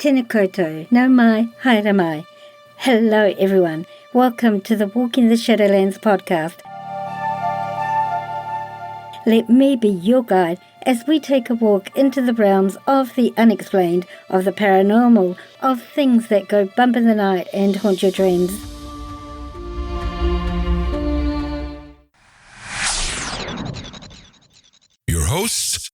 Tēnā koutou, nau mai, haere mai. Hello everyone, welcome to the Walking the Shadowlands podcast. Let me be your guide as we take a walk into the realms of the unexplained, of the paranormal, of things that go bump in the night and haunt your dreams. Your hosts?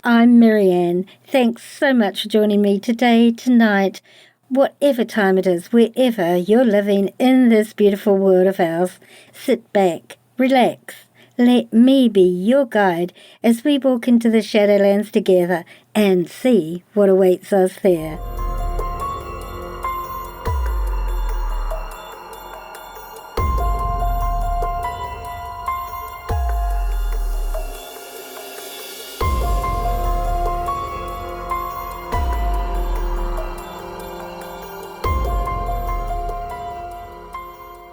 I'm Marianne. Thanks so much for joining me today, tonight, whatever time it is, wherever you're living in this beautiful world of ours. Sit back, relax. Let me be your guide as we walk into the Shadowlands together and see what awaits us there.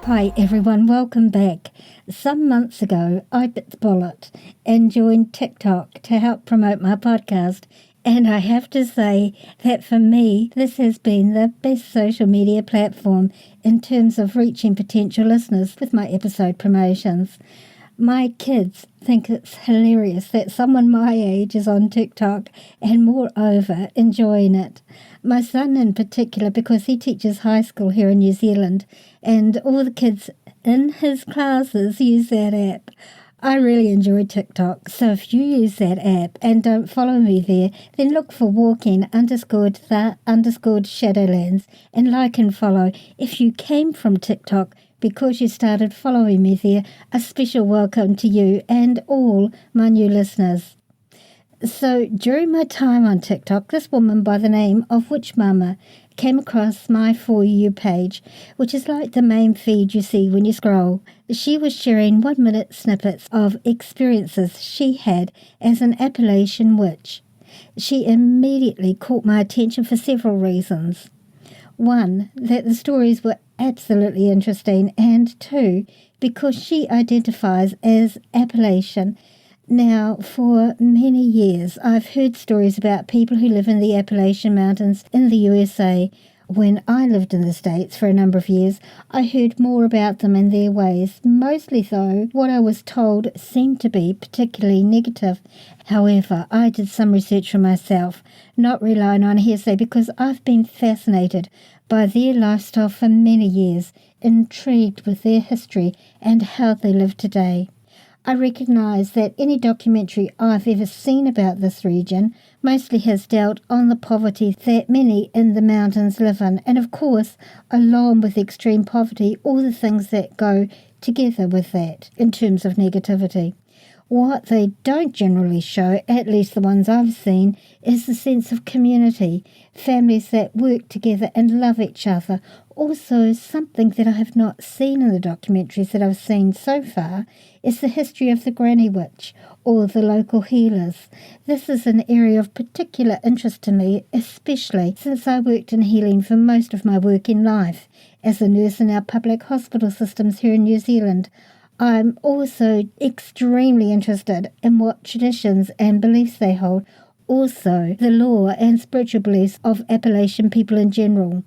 Hi everyone, welcome back. Some months ago, I bit the bullet and joined TikTok to help promote my podcast. And I have to say that for me, this has been the best social media platform in terms of reaching potential listeners with my episode promotions. My kids think it's hilarious that someone my age is on TikTok and moreover enjoying it. My son in particular, because he teaches high school here in New Zealand and all the kids in his classes use that app. I really enjoy TikTok, so if you use that app and don't follow me there, then look for walking_the_Shadowlands and like and follow. If you came from TikTok because you started following me there, a special welcome to you and all my new listeners. So during my time on TikTok, this woman by the name of WitchMama came across my For You page, which is like the main feed you see when you scroll. She was sharing 1-minute snippets of experiences she had as an Appalachian witch. She immediately caught my attention for several reasons. One, that the stories were absolutely interesting, and two, because she identifies as Appalachian. Now, for many years, I've heard stories about people who live in the Appalachian Mountains in the USA. When I lived in the States for a number of years, I heard more about them and their ways. Mostly, though, what I was told seemed to be particularly negative. However, I did some research for myself, not relying on hearsay, because I've been fascinated by their lifestyle for many years, intrigued with their history and how they live today. I recognise that any documentary I've ever seen about this region mostly has dealt on the poverty that many in the mountains live in, and of course, along with extreme poverty, all the things that go together with that in terms of negativity. What they don't generally show, at least the ones I've seen, is the sense of community, families that work together and love each other. Also, something that I have not seen in the documentaries that I've seen so far is the history of the Granny Witch, or the local healers. This is an area of particular interest to me, especially since I worked in healing for most of my working life as a nurse in our public hospital systems here in New Zealand. I'm also extremely interested in what traditions and beliefs they hold, also the lore and spiritual beliefs of Appalachian people in general.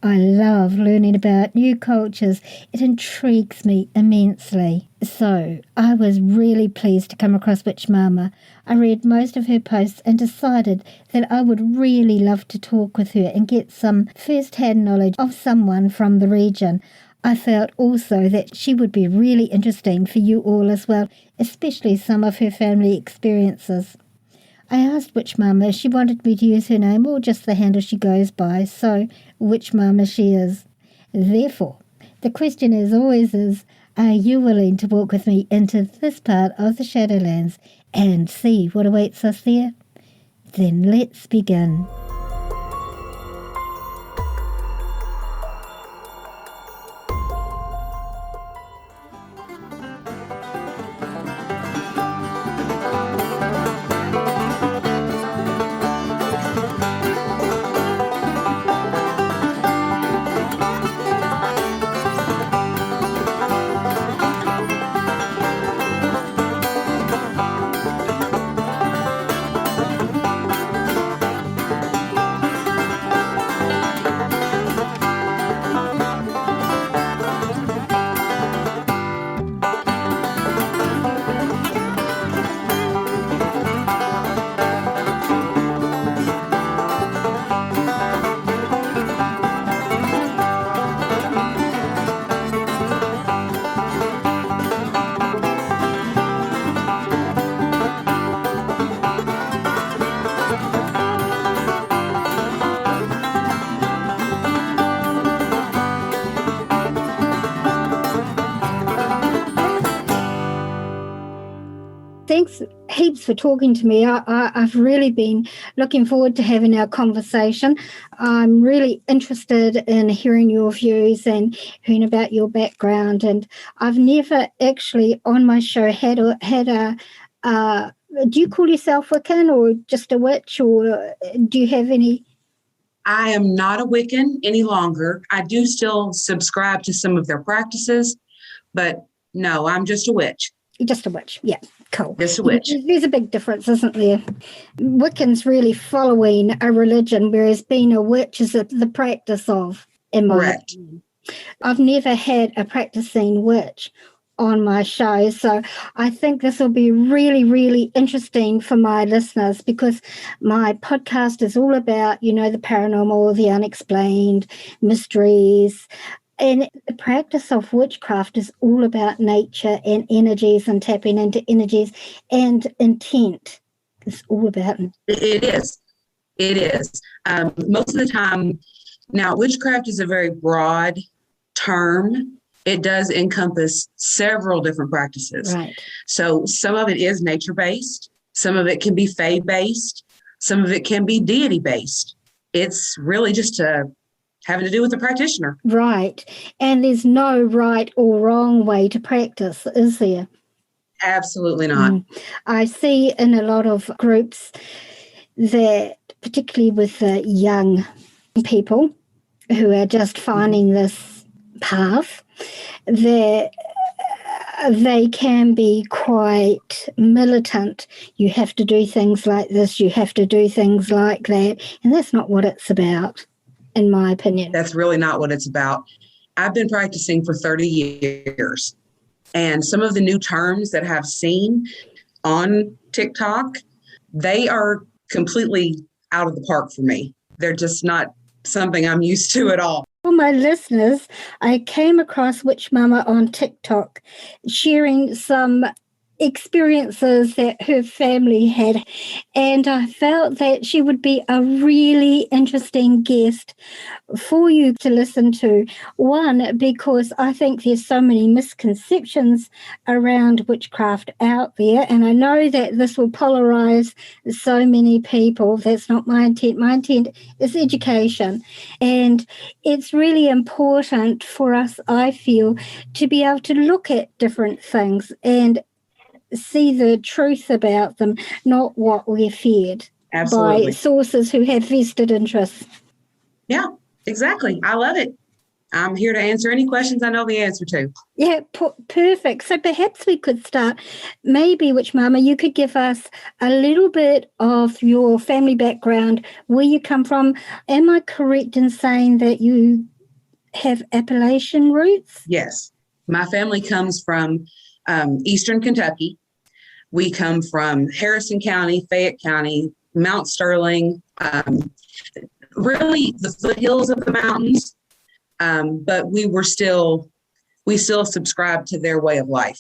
I love learning about new cultures. It intrigues me immensely. So, I was really pleased to come across WitchMama. I read most of her posts and decided that I would really love to talk with her and get some first-hand knowledge of someone from the region. I felt also that she would be really interesting for you all as well, especially some of her family experiences. I asked WitchMama if she wanted me to use her name or just the handle she goes by, so WitchMama she is. Therefore, the question as always is, are you willing to walk with me into this part of the Shadowlands and see what awaits us there? Then let's begin. heaps for talking to me. I've really been looking forward to having our conversation. I'm really interested in hearing your views and hearing about your background. And I've never actually on my show had a do you call yourself Wiccan or just a witch, or do you have any? I am not a Wiccan any longer. I do still subscribe to some of their practices, but no, I'm just a witch. You're just a witch. Yeah, cool. Just a witch. There's a big difference, isn't there? Wiccan's really following a religion, whereas being a witch is the practice of, in my opinion. I've never had a practicing witch on my show, so I think this will be really, really interesting for my listeners, because my podcast is all about, the paranormal, the unexplained, mysteries, and the practice of witchcraft is all about nature and energies and tapping into energies and intent. It's all about it. It is. Most of the time, now witchcraft is a very broad term. It does encompass several different practices. Right. So some of it is nature-based. Some of it can be fae-based. Some of it can be deity-based. It's really just having to do with the practitioner. Right. And there's no right or wrong way to practice, is there? Absolutely not. I see in a lot of groups that, particularly with young people who are just finding this path, that they can be quite militant. You have to do things like this, you have to do things like that, and that's not what it's about, in my opinion. That's really not what it's about. I've been practicing for 30 years, and some of the new terms that I've seen on TikTok, they are completely out of the park for me. They're just not something I'm used to at all. For my listeners, I came across WitchMama on TikTok sharing some experiences that her family had, and I felt that she would be a really interesting guest for you to listen to. One, because I think there's so many misconceptions around witchcraft out there, and I know that this will polarize so many people. That's not my intent. My intent is education, and it's really important for us, I feel, to be able to look at different things and see the truth about them, not what we're fed by sources who have vested interests. Yeah, exactly. I love it. I'm here to answer any questions I know the answer to. Yeah, perfect. So perhaps we could start, maybe, WitchMama, you could give us a little bit of your family background, where you come from. Am I correct in saying that you have Appalachian roots? Yes. My family comes from Eastern Kentucky. We come from Harrison County, Fayette County, Mount Sterling, really the foothills of the mountains. But we still subscribe to their way of life.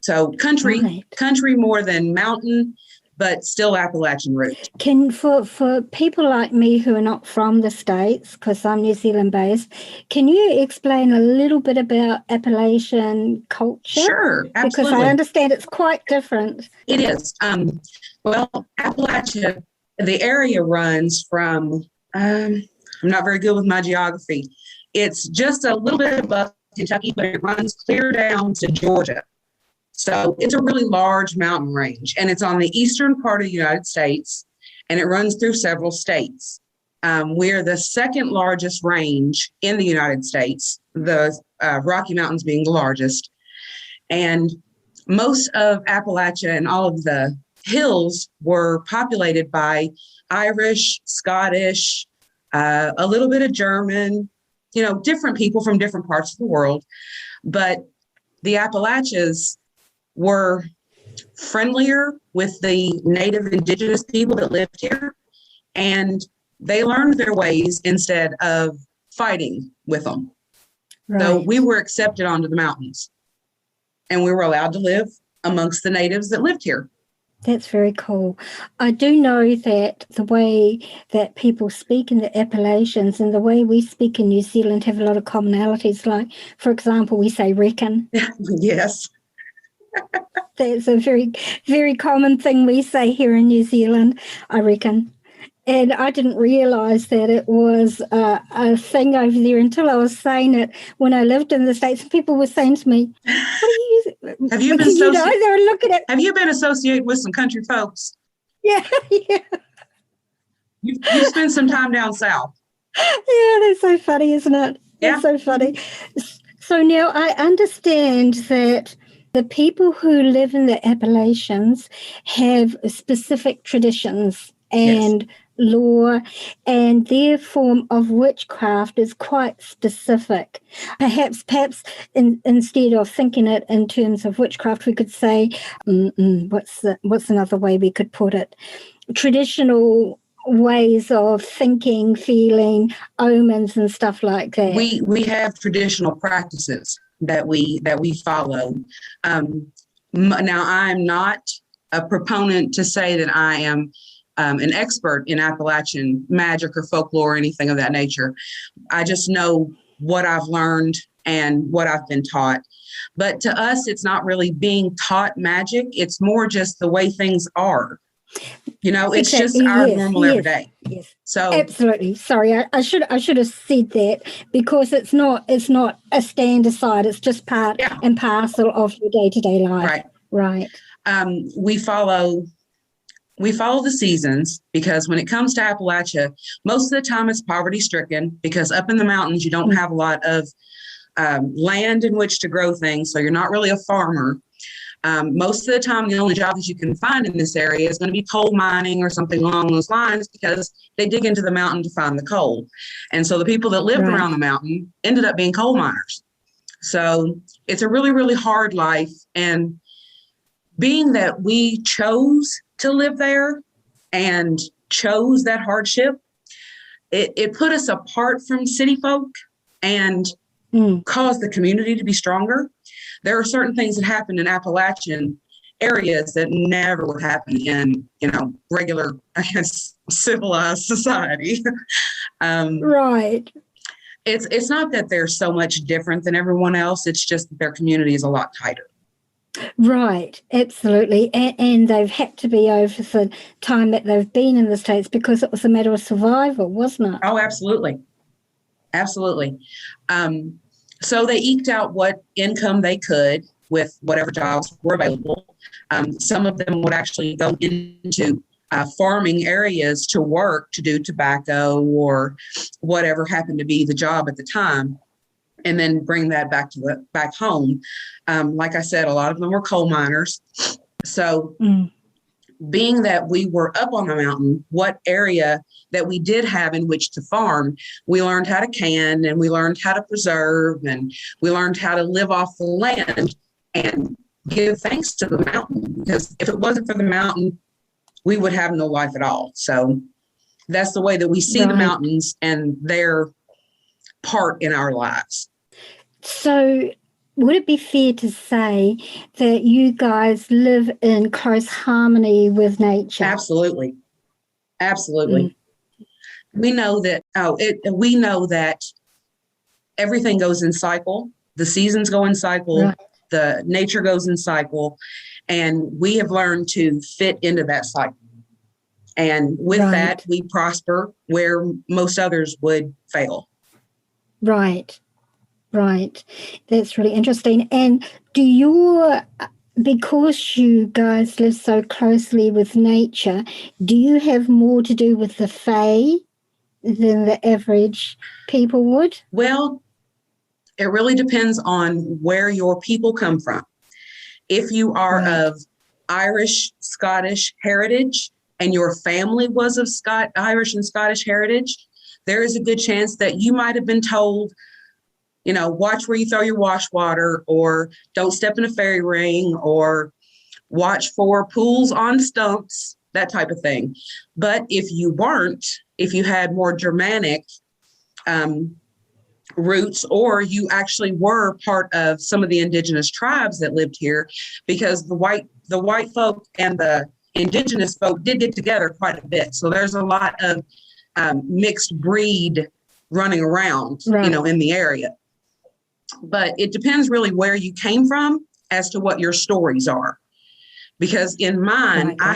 So country more than mountain, but still Appalachian roots. For people like me who are not from the States, because I'm New Zealand based, can you explain a little bit about Appalachian culture? Sure, absolutely. Because I understand it's quite different. It is. Well, Appalachia, the area runs from, I'm not very good with my geography. It's just a little bit above Kentucky, but it runs clear down to Georgia. So it's a really large mountain range, and it's on the eastern part of the United States, and it runs through several states. We're the second largest range in the United States, the Rocky Mountains being the largest. And most of Appalachia and all of the hills were populated by Irish, Scottish, a little bit of German, different people from different parts of the world. But the Appalachians were friendlier with the native indigenous people that lived here, and they learned their ways instead of fighting with them. Right. So we were accepted onto the mountains, and we were allowed to live amongst the natives that lived here. That's very cool. I do know that the way that people speak in the Appalachians and the way we speak in New Zealand have a lot of commonalities. Like, for example, we say reckon. Yes. That's a very, very common thing we say here in New Zealand, I reckon. And I didn't realise that it was a thing over there until I was saying it when I lived in the States. And people were saying to me, "What are you?" Have you been they were looking at. Have you been associated with some country folks? Yeah, yeah, You spent some time down south. yeah. That's so funny, isn't it? Yeah. That's so funny. So now I understand that the people who live in the Appalachians have specific traditions and law, and their form of witchcraft is quite specific. Perhaps instead of thinking it in terms of witchcraft, we could say, what's another way we could put it? Traditional ways of thinking, feeling, omens and stuff like that. We have traditional practices that we follow. Now, I'm not a proponent to say that I am an expert in Appalachian magic or folklore or anything of that nature. I just know what I've learned and what I've been taught. But to us, it's not really being taught magic. It's more just the way things are. It's just our normal everyday. Yes. So absolutely. Sorry, I should have said that, because it's not a stand aside. It's just part and parcel of your day-to-day life. Right. We follow the seasons, because when it comes to Appalachia, most of the time it's poverty stricken, because up in the mountains you don't have a lot of land in which to grow things, so you're not really a farmer. Most of the time, the only job that you can find in this area is going to be coal mining or something along those lines, because they dig into the mountain to find the coal. And so the people that lived around the mountain ended up being coal miners. So it's a really, really hard life. And being that we chose to live there and chose that hardship, it put us apart from city folk and caused the community to be stronger. There are certain things that happen in Appalachian areas that never would happen in, regular, I guess, civilized society. Right. It's not that they're so much different than everyone else. It's just that their community is a lot tighter. Right, absolutely. And they've had to be over the time that they've been in the States, because it was a matter of survival, wasn't it? Oh, absolutely. Absolutely. So they eked out what income they could with whatever jobs were available. Some of them would actually go into farming areas to work, to do tobacco or whatever happened to be the job at the time, and then bring that back home. Like I said, a lot of them were coal miners. So being that we were up on the mountain, what area that we did have in which to farm, we learned how to can, and we learned how to preserve, and we learned how to live off the land and give thanks to the mountain, because if it wasn't for the mountain, we would have no life at all. So that's the way that we see the mountains and their part in our lives. So would it be fair to say that you guys live in close harmony with nature? Absolutely. Absolutely. We know that we know that everything goes in cycle. The seasons go in cycle. The nature goes in cycle, and we have learned to fit into that cycle. And with that, we prosper where most others would fail. Right. That's really interesting. And because you guys live so closely with nature, do you have more to do with the fae than the average people would? Well, it really depends on where your people come from. If you are of Irish, Scottish heritage, and your family was of Irish and Scottish heritage, there is a good chance that you might have been told, watch where you throw your wash water, or don't step in a fairy ring, or watch for pools on stumps, that type of thing. But if you had more Germanic roots, or you actually were part of some of the indigenous tribes that lived here, because the white folk and the indigenous folk did get together quite a bit. So there's a lot of mixed breed running around, in the area. But it depends really where you came from as to what your stories are. because in mine, Right, I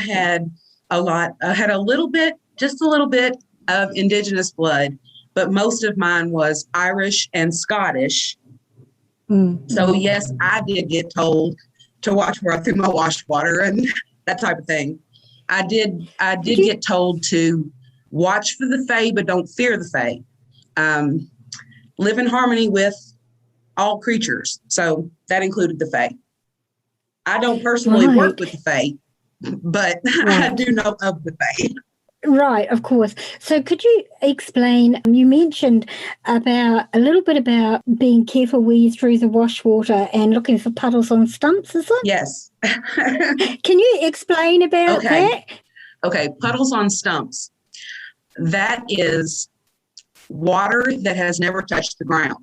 gotcha. had a little bit, just a little bit of indigenous blood, but most of mine was Irish and Scottish. So yes, I did get told to watch where I threw my wash water and that type of thing. I did get told to watch for the Fae, but don't fear the Fae. Live in harmony with all creatures. So that included the Fae. I don't personally work Right, with the Fae, but I right. do know of the Fae. Right, of course. So could you explain, you mentioned about a little bit about being careful where you threw the wash water and looking for puddles on stumps, is it? Yes. Can you explain about Okay. that? Okay. Puddles on stumps. That is water that has never touched the ground.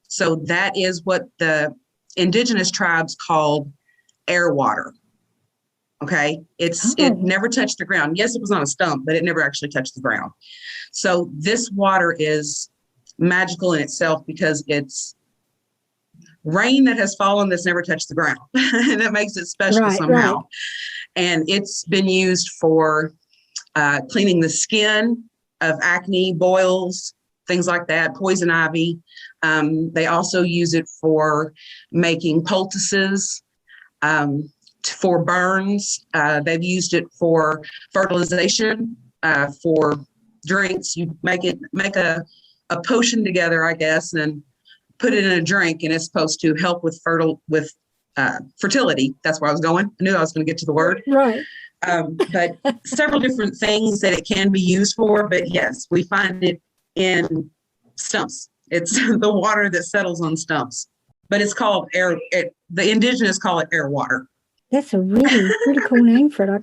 So that is what the indigenous tribes called air water. Okay. It never touched the ground. Yes, it was on a stump, but it never actually touched the ground. So this water is magical in itself because it's rain that has fallen that's never touched the ground. And that makes it special Right, somehow. right. And it's been used for cleaning the skin of acne, boils, things like that, poison ivy. They also use it for making poultices, for burns. They've used it for fertilization, for drinks. You make a potion together, I guess, and put it in a drink, and it's supposed to help with fertility. That's where I was going. I knew I was going to get to the word. Right. But several different things that it can be used for. But yes, we find it in stumps. It's the water that settles on stumps. But it's called air. The indigenous call it air water. That's a really, really cool name for it. I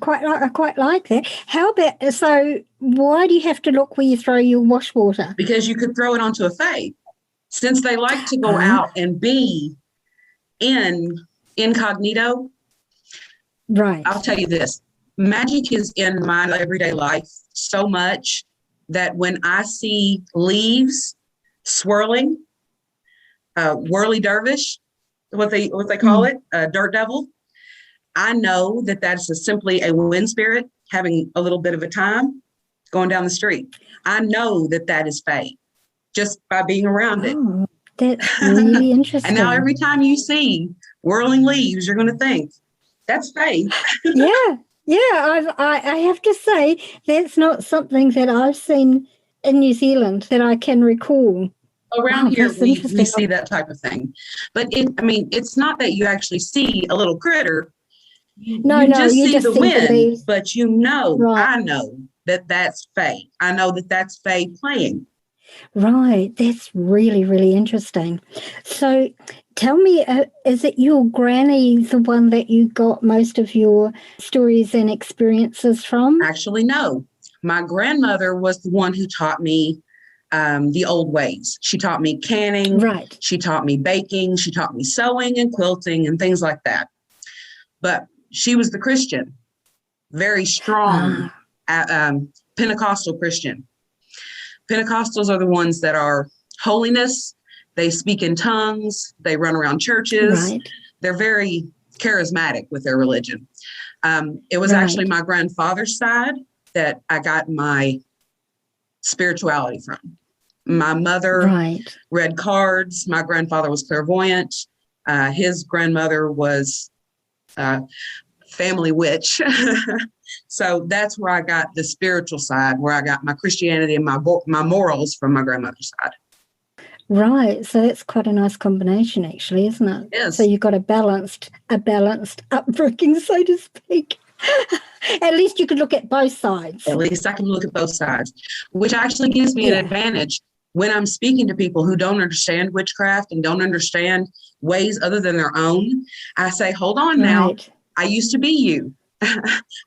quite like that. How about, so why do you have to look where you throw your wash water? Because you could throw it onto a Fae. Since they like to go out and be in incognito, right. I'll tell you this. Magic is in my everyday life so much that when I see leaves swirling, whirly dervish, what they call it, dirt devil, I know that that's simply a wind spirit having a little bit of a time going down the street. I know that that is Fae just by being around it. That's really interesting. And now every time you see whirling leaves, you're going to think, that's Fae. Yeah. I have to say, that's not something that I've seen in New Zealand that I can recall. Around here, we see that type of thing. But it's not that you actually see a little critter. No, you just see the wind, the leaves. But you know, right. I know that that's Fae. I know that that's Fae playing. Right. That's really, really interesting. So tell me, is it your granny the one that you got most of your stories and experiences from? Actually, no. My grandmother was the one who taught me the old ways. She taught me canning. Right. She taught me baking. She taught me sewing and quilting and things like that. But she was the Christian, very strong Pentecostal Christian. Pentecostals are the ones that are holiness. They speak in tongues. They run around churches. Right. They're very charismatic with their religion. It was actually my grandfather's side that I got my spirituality from. My mother read cards. My grandfather was clairvoyant. His grandmother was family witch. So that's where I got the spiritual side, where I got my Christianity and my morals from my grandmother's side. Right. So that's quite a nice combination, actually, isn't it? Yes. So you've got a balanced upbringing, so to speak. At least you could look at both sides. At least I can look at both sides, which actually gives me an advantage when I'm speaking to people who don't understand witchcraft and don't understand ways other than their own. I say, hold on now. I used to be you.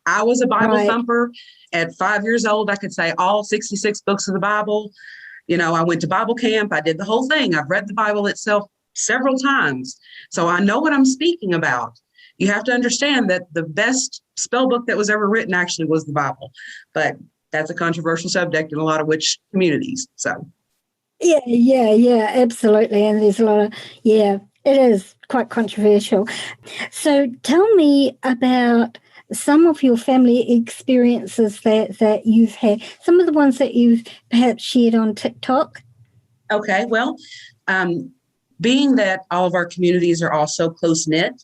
I was a Bible thumper. At 5 years old, I could say all 66 books of the Bible. You know, I went to Bible camp. I did the whole thing. I've read the Bible itself several times. So I know what I'm speaking about. You have to understand that the best spell book that was ever written actually was the Bible. But that's a controversial subject in a lot of witch communities. So. Yeah, absolutely. And there's a lot of, It is quite controversial. So tell me about some of your family experiences that you've had, some of the ones that you've perhaps shared on TikTok. Okay, well, being that all of our communities are all so close-knit,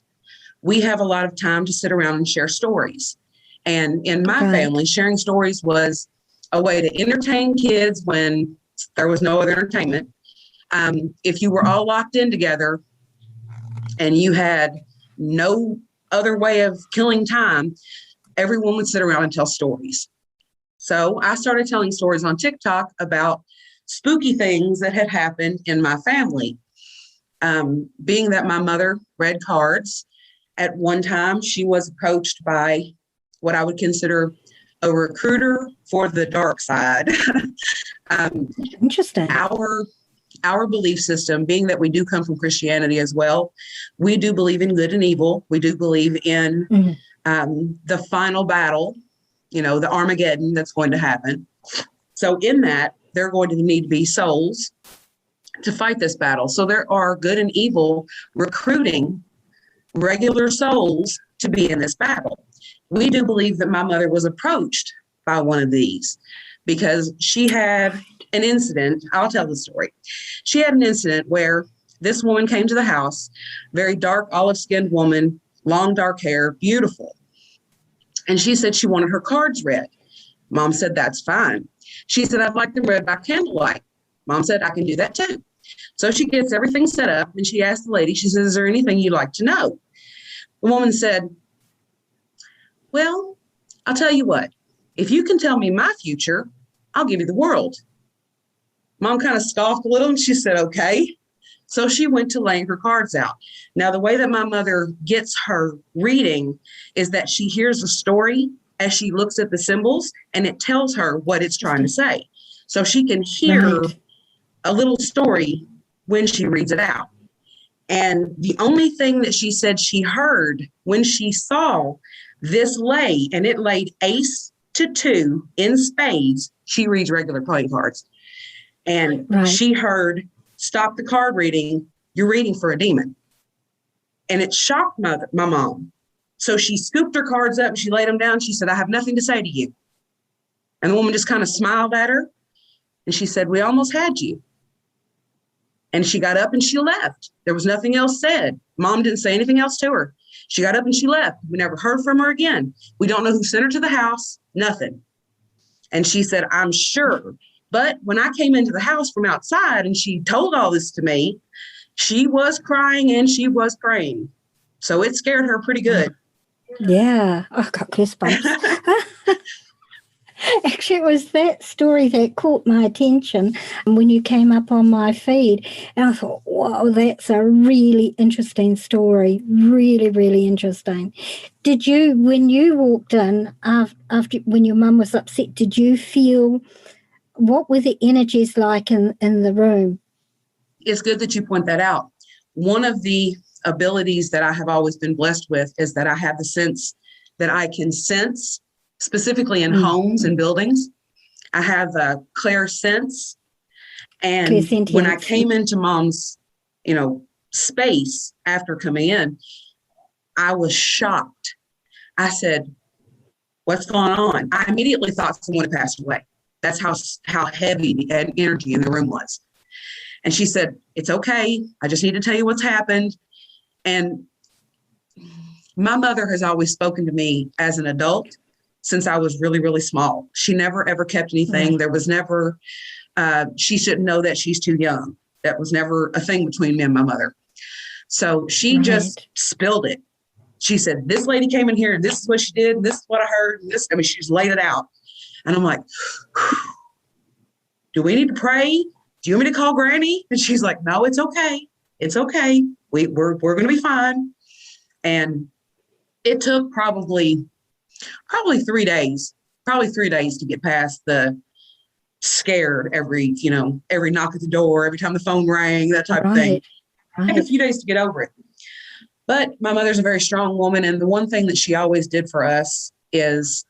we have a lot of time to sit around and share stories. And in my family, sharing stories was a way to entertain kids when there was no other entertainment. If you were all locked in together and you had no other way of killing time, everyone would sit around and tell stories. So I started telling stories on TikTok about spooky things that had happened in my family. Being that my mother read cards, at one time she was approached by what I would consider a recruiter for the dark side. Interesting. Our belief system, being that we do come from Christianity as well, we do believe in good and evil. We do believe in the final battle, the Armageddon that's going to happen. So in that, there are going to need to be souls to fight this battle. So there are good and evil recruiting regular souls to be in this battle. We do believe that my mother was approached by one of these because she had an incident. I'll tell the story. She had an incident where this woman came to the house, very dark, olive-skinned woman, long dark hair, beautiful. And she said she wanted her cards read. Mom said, that's fine. She said, I'd like them read by candlelight. Mom said, I can do that too. So she gets everything set up and she asked the lady, she says, is there anything you'd like to know? The woman said, well, I'll tell you what, if you can tell me my future, I'll give you the world. Mom kind of scoffed a little and she said, okay. So she went to laying her cards out. Now, the way that my mother gets her reading is that she hears a story as she looks at the symbols and it tells her what it's trying to say. So she can hear a little story when she reads it out. And the only thing that she said she heard when she saw this lay, and it laid ace to 2 in spades, she reads regular playing cards. And she heard, stop the card reading, you're reading for a demon. And it shocked my mom. So she scooped her cards up and she laid them down. She said, I have nothing to say to you. And the woman just kind of smiled at her. And she said, we almost had you. And she got up and she left. There was nothing else said. Mom didn't say anything else to her. She got up and she left. We never heard from her again. We don't know who sent her to the house, nothing. And she said, I'm sure. But when I came into the house from outside and she told all this to me, she was crying and she was praying. So it scared her pretty good. Yeah. I got goosebumps. Actually, it was that story that caught my attention when you came up on my feed. And I thought, wow, that's a really interesting story. Really, really interesting. Did you, when you walked in, after when your mum was upset, did you feel, what were the energies like in the room? It's good that you point that out. One of the abilities that I have always been blessed with is that I have the sense that I can sense, specifically in homes and buildings. I have a clairsense. And when I came into Mom's, space after coming in, I was shocked. I said, what's going on? I immediately thought someone had passed away. That's how heavy the energy in the room was. And she said, it's okay. I just need to tell you what's happened. And my mother has always spoken to me as an adult since I was really, really small. She never, ever kept anything. There was never, she shouldn't know that she's too young. That was never a thing between me and my mother. So she just spilled it. She said, this lady came in here and this is what she did. And this is what I heard. And she just laid it out. And I'm like, do we need to pray? Do you want me to call Granny? And she's like, no, it's okay. It's okay. We're going to be fine. And it took probably 3 days, to get past the scared every knock at the door, every time the phone rang, that type of thing. It took a few days to get over it. But my mother's a very strong woman. And the one thing that she always did for us is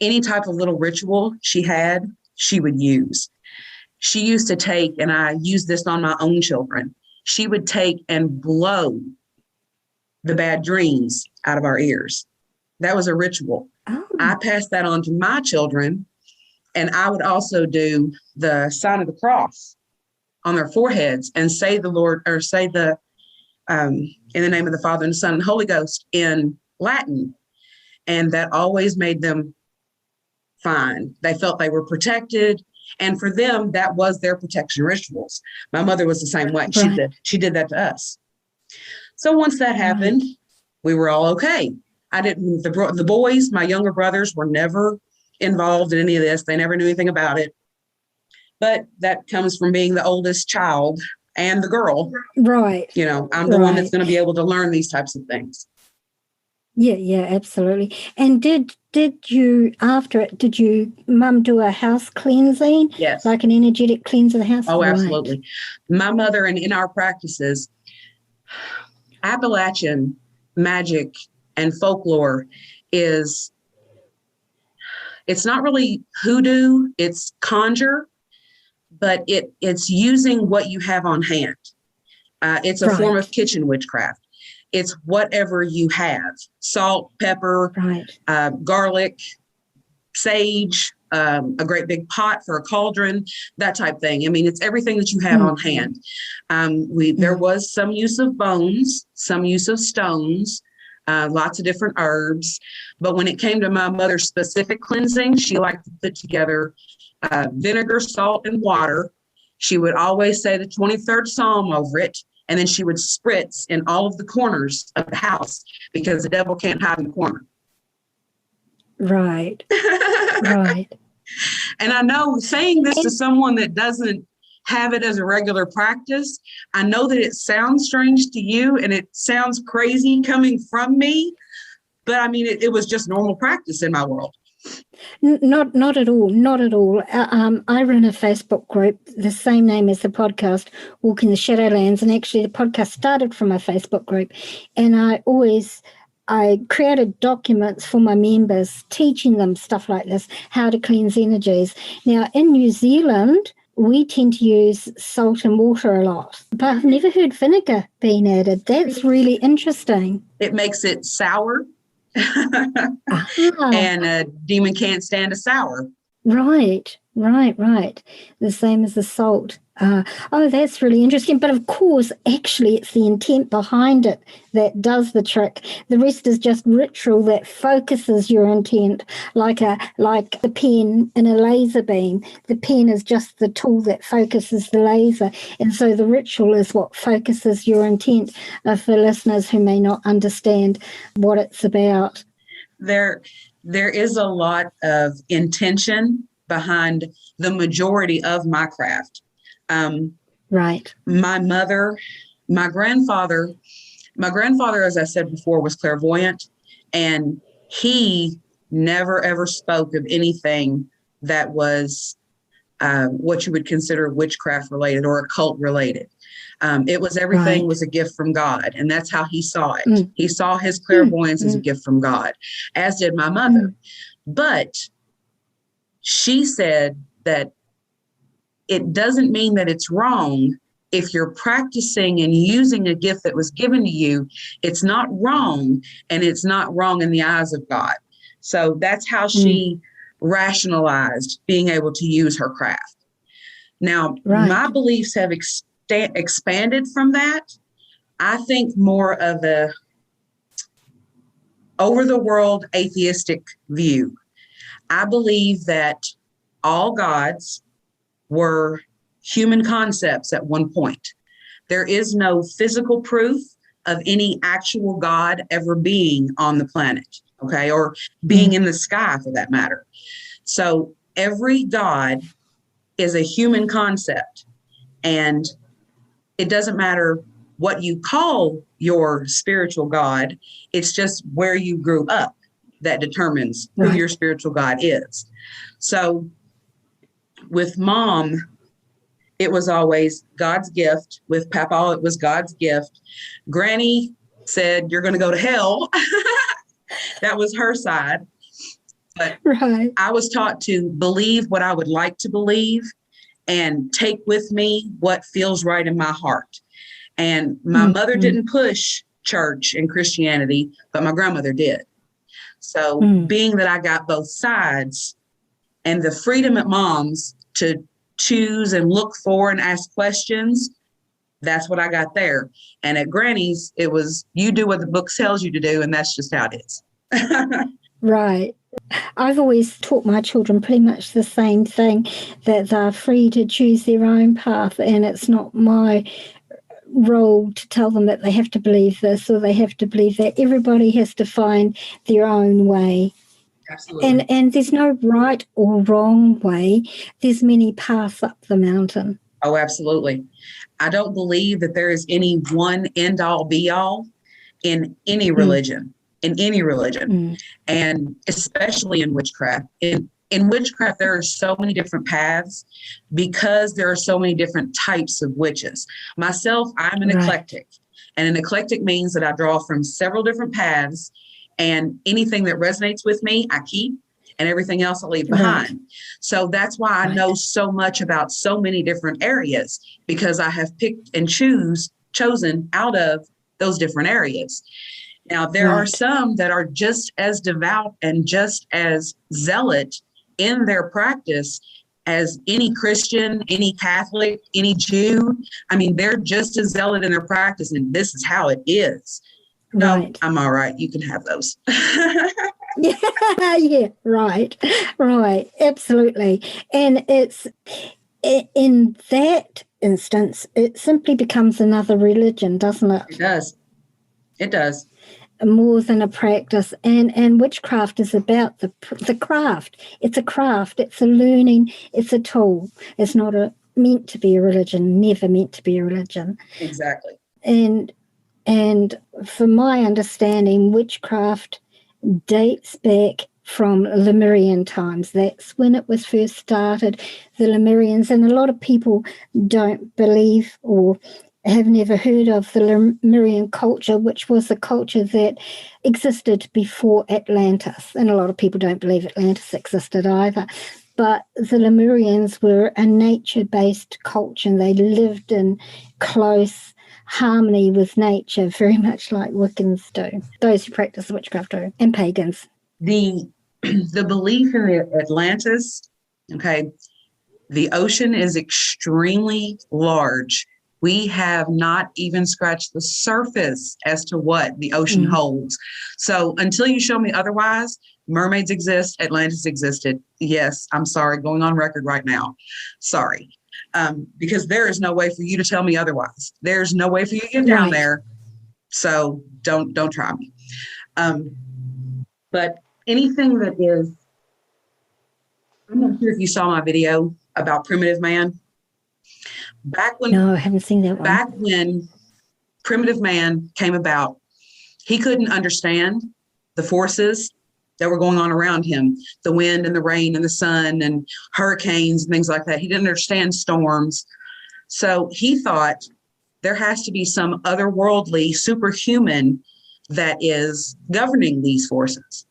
any type of little ritual she had, she would use. She used to take, and I use this on my own children, she would take and blow the bad dreams out of our ears. That was a ritual. Oh. I passed that on to my children, and I would also do the sign of the cross on their foreheads and say the Lord, or say the in the name of the Father and the Son and Holy Ghost in Latin. And that always made them fine. They felt they were protected. And for them, that was their protection rituals. My mother was the same way. Right. She did that to us. So once that happened, we were all okay. The boys, my younger brothers, were never involved in any of this. They never knew anything about it. But that comes from being the oldest child and the girl. Right. You know, I'm the one that's going to be able to learn these types of things. Yeah, absolutely. And did you, after it, did you, Mum, do a house cleansing? Yes. Like an energetic cleanse of the house? Oh, absolutely. My mother, and in our practices, Appalachian magic and folklore it's not really hoodoo, it's conjure, but it's using what you have on hand. It's a form of kitchen witchcraft. It's whatever you have: salt, pepper, garlic, sage, a great big pot for a cauldron, that type thing. I mean, it's everything that you have on hand. There was some use of bones, some use of stones, lots of different herbs. But when it came to my mother's specific cleansing, she liked to put together vinegar, salt, and water. She would always say the 23rd Psalm over it. And then she would spritz in all of the corners of the house, because the devil can't hide in the corner. Right. And I know, saying this to someone that doesn't have it as a regular practice, I know that it sounds strange to you and it sounds crazy coming from me, but I mean, it was just normal practice in my world. Not at all. I run a Facebook group, the same name as the podcast, Walking the Shadowlands, and actually the podcast started from a Facebook group. And I created documents for my members, teaching them stuff like this, how to cleanse energies. Now, in New Zealand, we tend to use salt and water a lot, but I've never heard vinegar being added. That's really interesting. It makes it sour. And a demon can't stand a sour. Right. The same as the salt. That's really interesting. But of course, actually, it's the intent behind it that does the trick. The rest is just ritual that focuses your intent, like the pen in a laser beam. The pen is just the tool that focuses the laser. And so the ritual is what focuses your intent, for listeners who may not understand what it's about. There is a lot of intention behind the majority of my craft. Right. My mother, my grandfather, as I said before, was clairvoyant, and he never ever spoke of anything that was what you would consider witchcraft related or occult related. It was everything was a gift from God, and that's how he saw it. He saw his clairvoyance as a gift from God, as did my mother. But she said that it doesn't mean that it's wrong if you're practicing and using a gift that was given to you. It's not wrong, and it's not wrong in the eyes of God. So that's how she rationalized being able to use her craft. Now, my beliefs have expanded from that. I think more of a over the world atheistic view. I believe that all gods were human concepts at one point. There is no physical proof of any actual God ever being on the planet, okay, or being in the sky for that matter. So every God is a human concept, and it doesn't matter what you call your spiritual God, it's just where you grew up that determines who your spiritual God is. So with Mom, it was always God's gift. With Papa, it was God's gift. Granny said, "You're going to go to hell." That was her side. But I was taught to believe what I would like to believe and take with me what feels right in my heart. And my mother didn't push church and Christianity, but my grandmother did. So being that I got both sides and the freedom at mom's to choose and look for and ask questions, that's what I got there. And at granny's, it was, you do what the book tells you to do, and that's just how it is. Right. I've always taught my children pretty much the same thing, that they're free to choose their own path, and it's not my role to tell them that they have to believe this or they have to believe that. Everybody has to find their own way. Absolutely. And there's no right or wrong way. There's many paths up the mountain. Oh, absolutely. I don't believe that there is any one end all be all in any religion, and especially in witchcraft. In witchcraft, there are so many different paths because there are so many different types of witches. Myself, I'm an eclectic, and an eclectic means that I draw from several different paths, and anything that resonates with me, I keep, and everything else I leave behind. So that's why I know so much about so many different areas, because I have picked and chosen out of those different areas. Now, there are some that are just as devout and just as zealot in their practice as any Christian, any Catholic, any Jew. I mean, they're just as zealot in their practice, and this is how it is. No, I'm all right. You can have those. Yeah, right, absolutely. And it's in that instance, it simply becomes another religion, doesn't it? It does. More than a practice. And witchcraft is about the craft. It's a craft. It's a learning. It's a tool. It's not meant to be a religion. Never meant to be a religion. Exactly. And from my understanding, witchcraft dates back from Lemurian times. That's when it was first started, the Lemurians. And a lot of people don't believe or have never heard of the Lemurian culture, which was a culture that existed before Atlantis. And a lot of people don't believe Atlantis existed either. But the Lemurians were a nature-based culture, and they lived in close harmony with nature, very much like Wiccans do, those who practice witchcraft do, and pagans. The belief in Atlantis, the ocean is extremely large. We have not even scratched the surface as to what the ocean holds. So until you show me otherwise, mermaids exist, Atlantis existed. Yes, I'm sorry, going on record right now. Sorry. Because there is no way for you to tell me otherwise. There's no way for you to get down there. So don't try me. But anything that is, I'm not sure if you saw my video about primitive man. No, I haven't seen that one. Back when primitive man came about, he couldn't understand the forces that were going on around him, the wind and the rain and the sun and hurricanes and things like that. He didn't understand storms. So he thought there has to be some otherworldly superhuman that is governing these forces.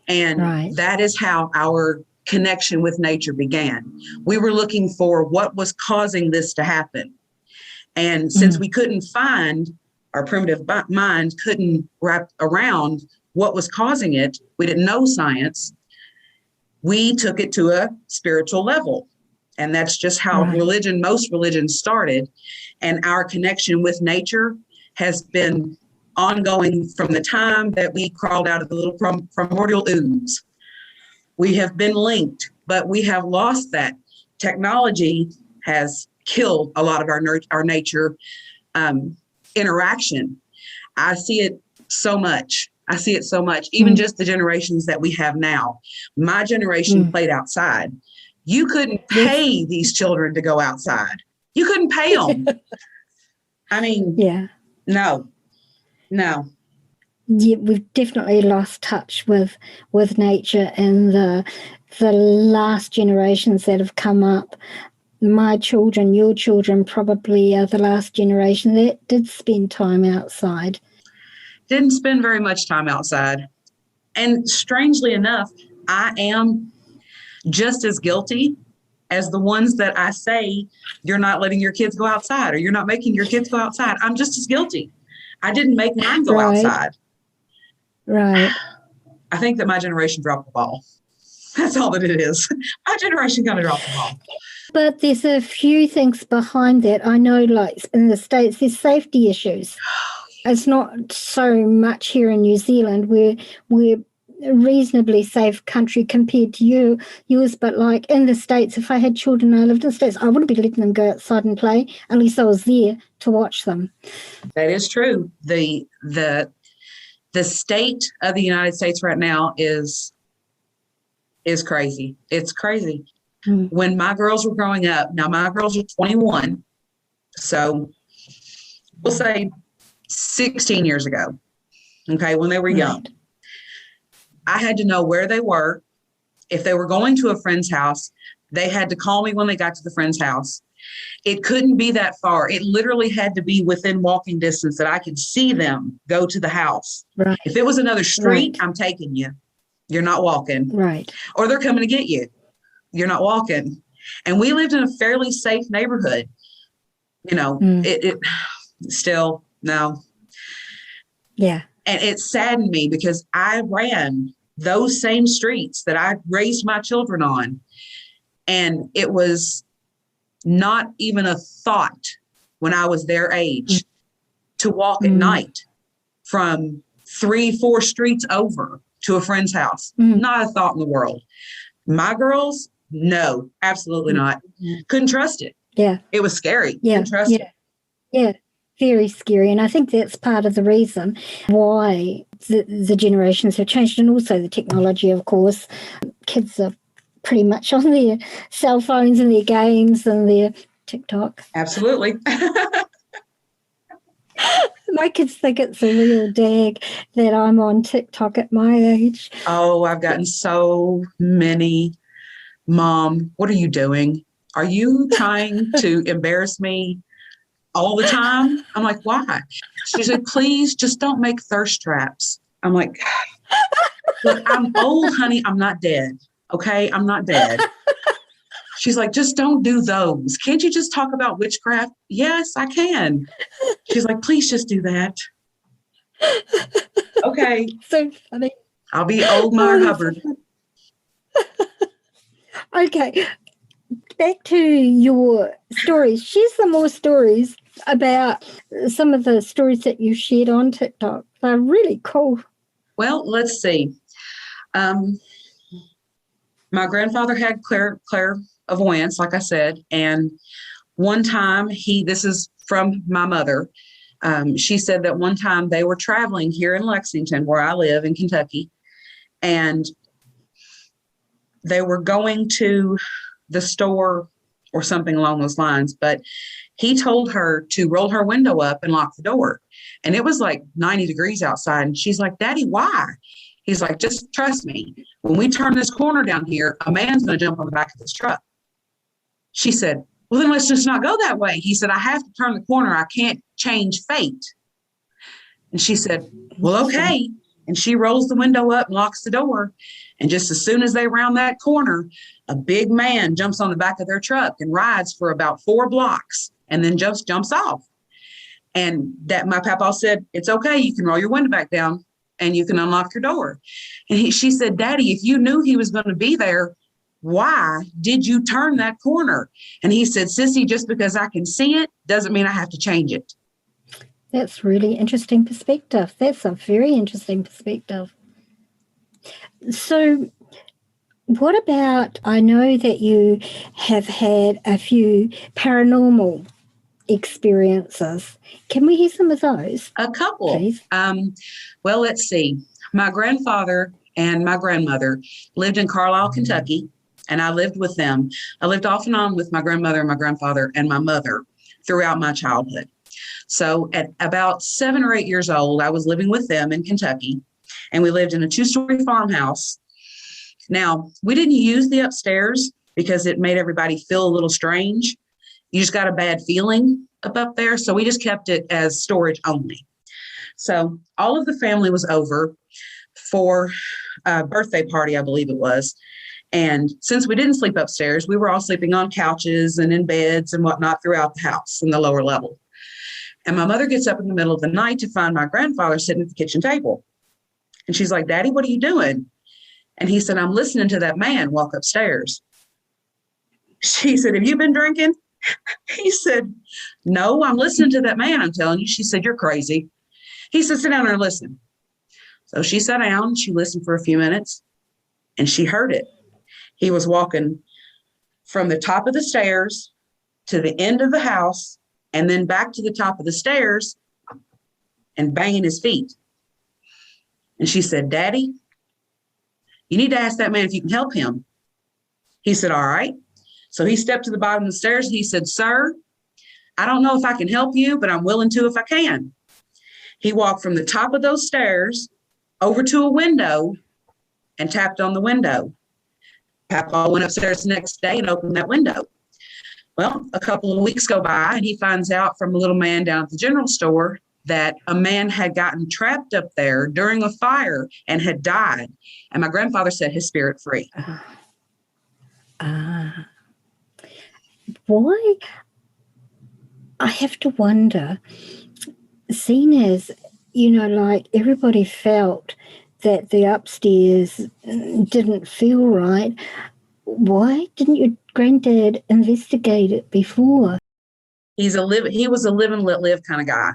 And that is how our connection with nature began. We were looking for what was causing this to happen. And since we couldn't find, our primitive mind couldn't wrap around what was causing it, we didn't know science, we took it to a spiritual level. And that's just how most religions started. And our connection with nature has been ongoing from the time that we crawled out of the little primordial ooze. We have been linked, but we have lost that. Technology has killed a lot of our nature interaction. I see it so much. Even just the generations that we have now. My generation played outside. You couldn't pay these children to go outside. You couldn't pay them. I mean, no. Yeah, we've definitely lost touch with nature, and the last generations that have come up. My children, your children probably are the last generation that did spend time outside. Didn't spend very much time outside. And strangely enough, I am just as guilty as the ones that I say, you're not letting your kids go outside or you're not making your kids go outside. I'm just as guilty. I didn't make mine go outside. Right. I think that my generation dropped the ball. That's all that it is. My generation kind of dropped the ball. But there's a few things behind that. I know, like in the States, there's safety issues. It's not so much here in New Zealand. We're a reasonably safe country compared to yours. But like in the States, if I had children and I lived in the States, I wouldn't be letting them go outside and play unless I was there to watch them. That is true. The state of the United States right now is crazy. It's crazy. When my girls were growing up, now my girls are 21, so we'll say 16 years ago, okay, when they were young, I had to know where they were. If they were going to a friend's house, they had to call me when they got to the friend's house. It couldn't be that far. It literally had to be within walking distance that I could see them go to the house. Right. If it was another street, I'm taking you. You're not walking. Right. Or they're coming to get you. You're not walking. And we lived in a fairly safe neighborhood. You know, it still, no. Yeah. And it saddened me because I ran those same streets that I raised my children on. And it was not even a thought when I was their age to walk at night from 3-4 streets over to a friend's house. Not a thought in the world. My girls, no, absolutely not. Couldn't trust it. Yeah. It was scary. Yeah. Couldn't trust it. Yeah. Very scary. And I think that's part of the reason why the generations have changed, and also the technology, of course. Kids are pretty much on their cell phones and their games and their TikTok. Absolutely. My kids think it's a real dag that I'm on TikTok at my age. Oh, I've gotten so many. Mom, what are you doing? Are you trying to embarrass me all the time? I'm like, why? She said, please just don't make thirst traps. I'm like, look, I'm old, honey. I'm not dead. Okay. I'm not dead. She's like, just don't do those. Can't you just talk about witchcraft? Yes, I can. She's like, please just do that. Okay. So funny. I'll be old Mother Hubbard. Okay. Back to your stories. Share some more stories about some of the stories that you shared on TikTok. They're really cool. Well, let's see. My grandfather had clairvoyance, like I said, and one time this is from my mother. She said that one time they were traveling here in Lexington, where I live in Kentucky, and they were going to the store or something along those lines, but he told her to roll her window up and lock the door. And it was like 90 degrees outside. And she's like, Daddy, why? He's like, just trust me. When we turn this corner down here, a man's going to jump on the back of this truck. She said, well, then let's just not go that way. He said, I have to turn the corner. I can't change fate. And she said, well, okay. And she rolls the window up and locks the door. And just as soon as they round that corner, a big man jumps on the back of their truck and rides for about 4 blocks and then just jumps off. And that my papa said, it's okay. You can roll your window back down and you can unlock your door. And she said, Daddy, if you knew he was going to be there, why did you turn that corner? And he said, Sissy, just because I can see it doesn't mean I have to change it. That's really interesting perspective. That's a very interesting perspective. So what about, I know that you have had a few paranormal experiences. Can we hear some of those? A couple. Please? Well, let's see. My grandfather and my grandmother lived in Carlisle, Kentucky, and I lived with them. I lived off and on with my grandmother and my grandfather and my mother throughout my childhood. So at about 7 or 8 years old, I was living with them in Kentucky, and we lived in a 2-story farmhouse. Now, we didn't use the upstairs because it made everybody feel a little strange. You just got a bad feeling up there. So we just kept it as storage only. So all of the family was over for a birthday party, I believe it was. And since we didn't sleep upstairs, we were all sleeping on couches and in beds and whatnot throughout the house in the lower level. And my mother gets up in the middle of the night to find my grandfather sitting at the kitchen table. And she's like, Daddy, what are you doing? And he said, I'm listening to that man walk upstairs. She said, have you been drinking? He said, no, I'm listening to that man, I'm telling you. She said, you're crazy. He said, sit down there and listen. So she sat down, she listened for a few minutes, and she heard it. He was walking from the top of the stairs to the end of the house and then back to the top of the stairs and banging his feet. And she said, Daddy, you need to ask that man if you can help him. He said, all right. So he stepped to the bottom of the stairs and he said, sir, I don't know if I can help you, but I'm willing to if I can. He walked from the top of those stairs over to a window and tapped on the window. Papa went upstairs the next day and opened that window. Well, a couple of weeks go by and he finds out from a little man down at the general store that a man had gotten trapped up there during a fire and had died. And my grandfather set his spirit free. Why? I have to wonder, seeing as, like everybody felt that the upstairs didn't feel right, why didn't your granddad investigate it before? He was a live and let live kind of guy.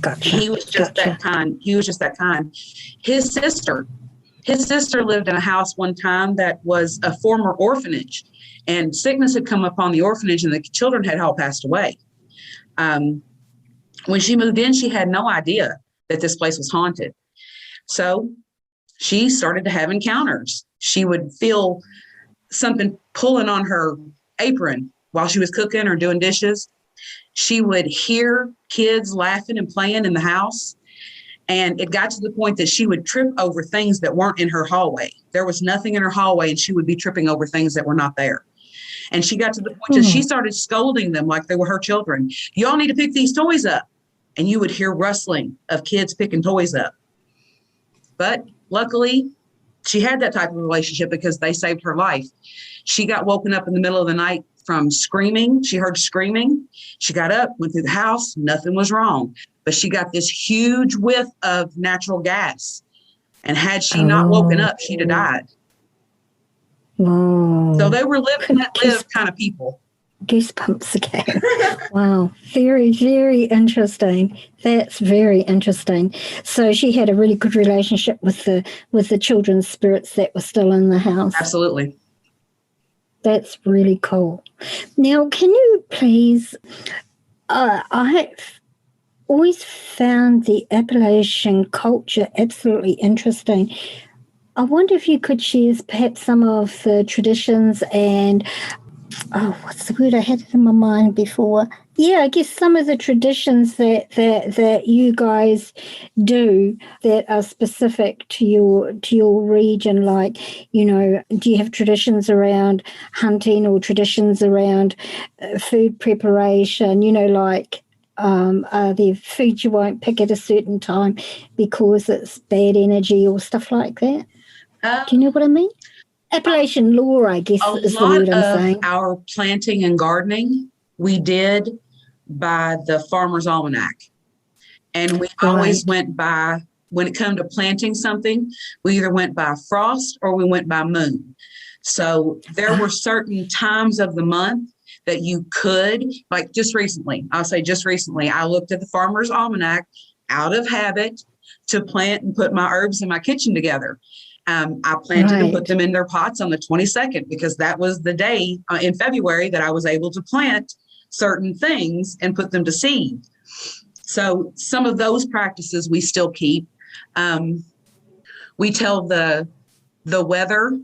Gotcha. He was just that kind. His sister lived in a house one time that was a former orphanage, and sickness had come upon the orphanage and the children had all passed away. When she moved in, she had no idea that this place was haunted. So she started to have encounters. She would feel something pulling on her apron while she was cooking or doing dishes. She would hear kids laughing and playing in the house. And it got to the point that she would trip over things that weren't in her hallway. There was nothing in her hallway, and she would be tripping over things that were not there. And she got to the point that she started scolding them like they were her children. Y'all need to pick these toys up. And you would hear rustling of kids picking toys up. But luckily, she had that type of relationship because they saved her life. She got woken up in the middle of the night from screaming. She heard screaming. She got up, went through the house. Nothing was wrong. But she got this huge whiff of natural gas. And had she not woken up, she'd have died. Whoa. So they were live and let live kind of people. Goosebumps again. Wow. Very, very interesting. That's very interesting. So she had a really good relationship with the children's spirits that were still in the house. Absolutely. That's really cool. Now, can you please, I've always found the Appalachian culture absolutely interesting. I wonder if you could share perhaps some of the traditions and, what's the word? I had it in my mind before. Yeah, I guess some of the traditions that you guys do that are specific to your region, like, do you have traditions around hunting or traditions around food preparation, like are there foods you won't pick at a certain time because it's bad energy or stuff like that? Do you know what I mean? Appalachian lore, I guess, is the word I'm saying. A lot of our planting and gardening we did by the Farmer's Almanac. And we always went by, when it came to planting something, we either went by frost or we went by moon. So there were certain times of the month that you could, like just recently, I looked at the Farmer's Almanac out of habit to plant and put my herbs in my kitchen together. I planted and put them in their pots on the 22nd because that was the day in February that I was able to plant certain things and put them to seed. So some of those practices we still keep. We tell the weather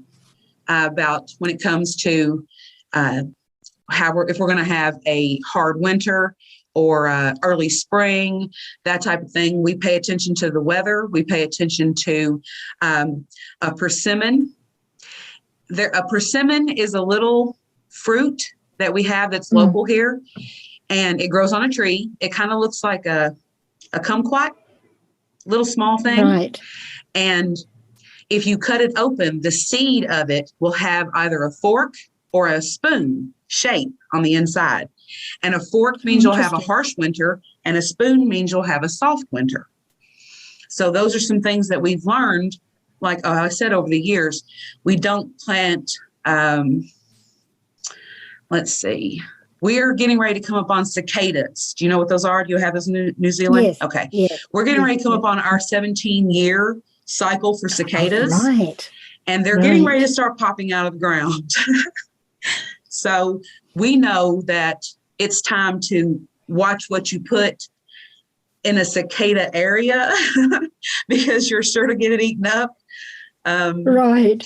about when it comes to if we're going to have a hard winter or early spring, that type of thing. We pay attention to the weather. We pay attention to a persimmon. A persimmon is a little fruit that we have that's local here, and it grows on a tree. It kind of looks like a kumquat, little small thing. Right. And If you cut it open, the seed of it will have either a fork or a spoon shape on the inside. And a fork means you'll have a harsh winter, and a spoon means you'll have a soft winter. So those are some things that we've learned. Like I said, over the years, we don't plant, let's see, we're getting ready to come up on cicadas. Do you know what those are? Do you have those in New Zealand? Yes. Okay. Yes. We're getting ready to come up on our 17-year cycle for cicadas. Right. And they're getting ready to start popping out of the ground. So we know that it's time to watch what you put in a cicada area because you're sure to get it eaten up. Right.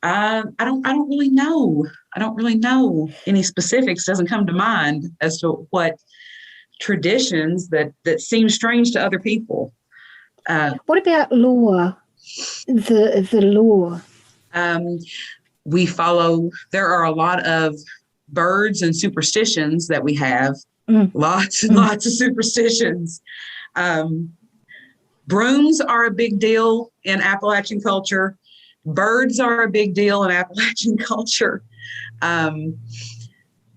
I don't really know. I don't really know any specifics. Doesn't come to mind as to what traditions that seem strange to other people. What about law? The law. We follow. There are a lot of birds and superstitions that we have. Lots and lots of superstitions. Brooms are a big deal in Appalachian culture. Birds are a big deal in Appalachian culture.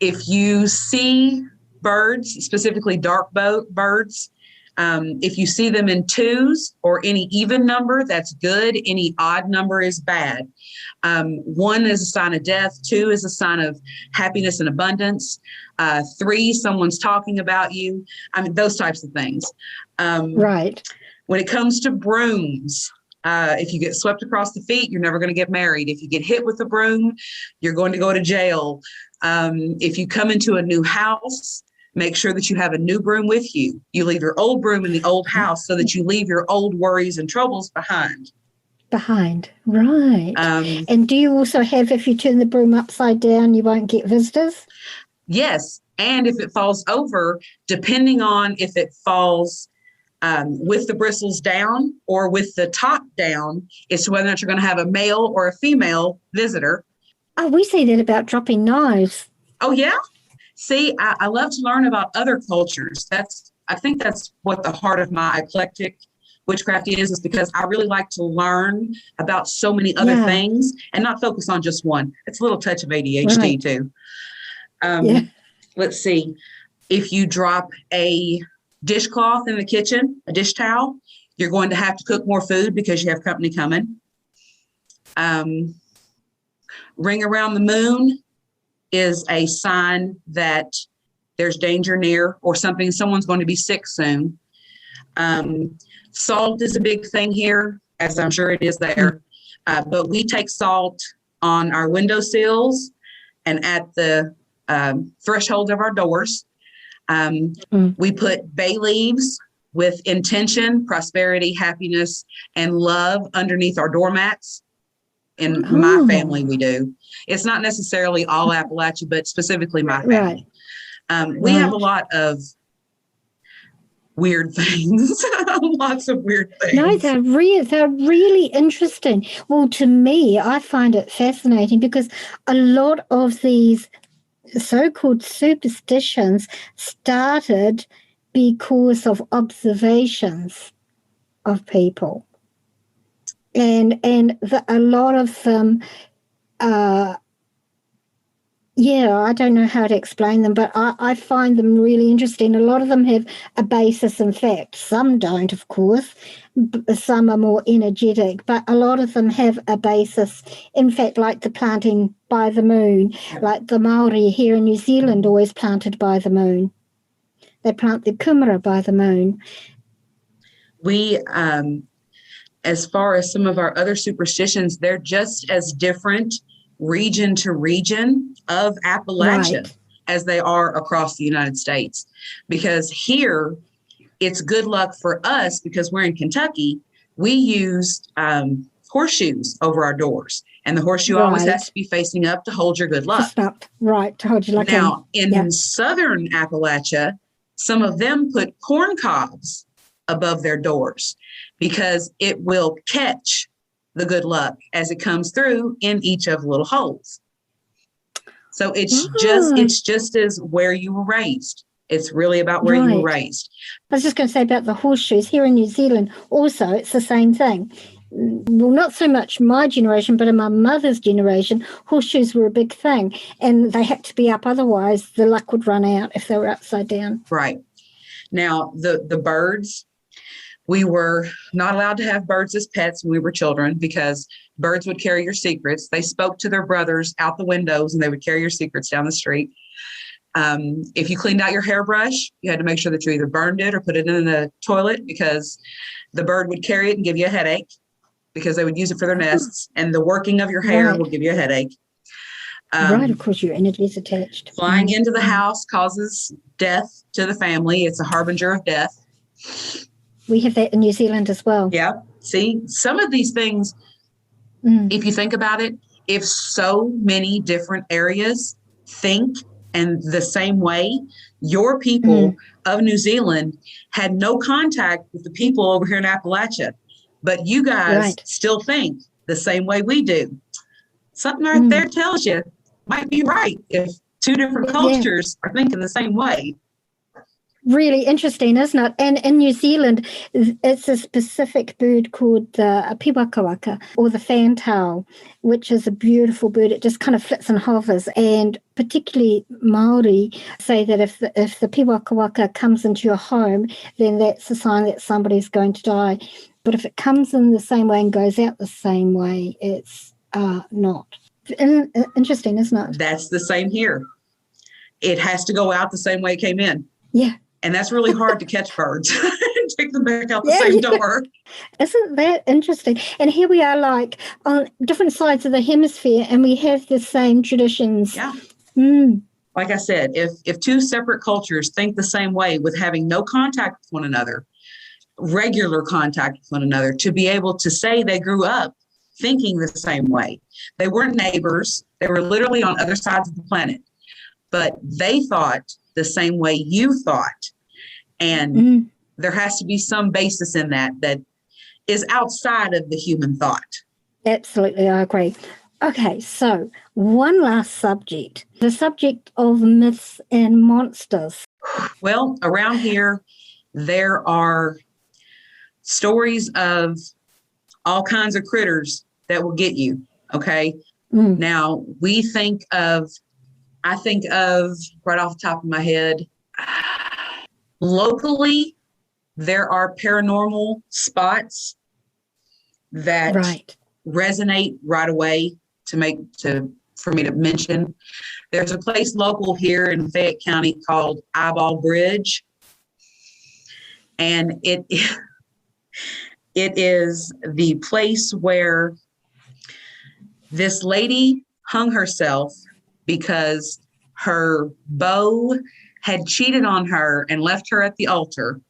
If you see birds, specifically dark birds, if you see them in twos or any even number, that's good. Any odd number is bad. 1 is a sign of death. 2 is a sign of happiness and abundance. 3, someone's talking about you. I mean, those types of things. Right. When it comes to brooms, if you get swept across the feet, you're never going to get married. If you get hit with a broom, you're going to go to jail. If you come into a new house, make sure that you have a new broom with you. You leave your old broom in the old house so that you leave your old worries and troubles behind. Right. And do you also have, if you turn the broom upside down, you won't get visitors? Yes. And if it falls over, depending on if it falls with the bristles down or with the top down, it's whether or not you're going to have a male or a female visitor. Oh, we say that about dropping knives. Oh, yeah? See, I love to learn about other cultures. I think that's what the heart of my eclectic witchcraft is because I really like to learn about so many other things and not focus on just one. It's a little touch of ADHD too. Let's see. If you drop a dishcloth in the kitchen, a dish towel, you're going to have to cook more food because you have company coming. Ring around the moon is a sign that there's danger near or someone's going to be sick soon. Salt is a big thing here, as I'm sure it is there. But we take salt on our windowsills and at the thresholds of our doors. We put bay leaves with intention, prosperity, happiness, and love underneath our doormats. In my family, we do. It's not necessarily all Appalachia, but specifically my family. We have a lot of weird things, lots of weird things. No, they're really interesting. Well, to me, I find it fascinating because a lot of these so-called superstitions started because of observations of people. And a lot of them, I don't know how to explain them, but I find them really interesting. A lot of them have a basis in fact. Some don't, of course. Some are more energetic, but a lot of them have a basis in fact, like the planting by the moon, like the Maori here in New Zealand always planted by the moon. They plant the kumara by the moon. We, as far as some of our other superstitions, they're just as different region to region of Appalachia as they are across the United States. Because here, it's good luck for us because we're in Kentucky. We use horseshoes over our doors. And the horseshoe always has to be facing up to hold your good luck. To hold your luck. Now, in southern Appalachia, some of them put corn cobs above their doors because it will catch the good luck as it comes through in each of the little holes. So it's just as where you were raised. It's really about where you were raised. I was just going to say about the horseshoes here in New Zealand. Also, it's the same thing. well, not so much my generation, but in my mother's generation, horseshoes were a big thing, and they had to be up, otherwise the luck would run out if they were upside down. Right. Now, the birds, we were not allowed to have birds as pets when we were children because birds would carry your secrets. They spoke to their brothers out the windows and they would carry your secrets down the street. If you cleaned out your hairbrush, you had to make sure that you either burned it or put it in the toilet because the bird would carry it and give you a headache because they would use it for their nests. And the working of your hair will give you a headache. Right, of course, your energy is attached. Flying into the house causes death to the family. It's a harbinger of death. We have that in New Zealand as well. Yeah. See, some of these things, if you think about it, if so many different areas think and the same way, your people of New Zealand had no contact with the people over here in Appalachia, but you guys still think the same way we do. Something right there tells you might be right if two different cultures are thinking the same way. Really interesting, isn't it? And in New Zealand, it's a specific bird called the piwakawaka, or the fantail, which is a beautiful bird. It just kind of flits and hovers. And particularly Maori say that if the piwakawaka comes into your home, then that's a sign that somebody's going to die. But if it comes in the same way and goes out the same way, it's not. Interesting, isn't it? That's the same here. It has to go out the same way it came in. Yeah. And that's really hard to catch birds and take them back out the same door. Isn't that interesting? And here we are, like, on different sides of the hemisphere, and we have the same traditions. Yeah. Like I said, if two separate cultures think the same way with having no contact with one another, regular contact with one another, to be able to say they grew up thinking the same way. They weren't neighbors. They were literally on other sides of the planet. But they thought the same way you thought. And there has to be some basis in that is outside of the human thought. Absolutely, I agree. Okay, so one last subject, the subject of myths and monsters. Well, around here, there are stories of all kinds of critters that will get you, okay? Now, I think of right off the top of my head, locally, there are paranormal spots that resonate right away for me to mention. There's a place local here in Fayette County called Eyeball Bridge, and it is the place where this lady hung herself because her beau had cheated on her and left her at the altar.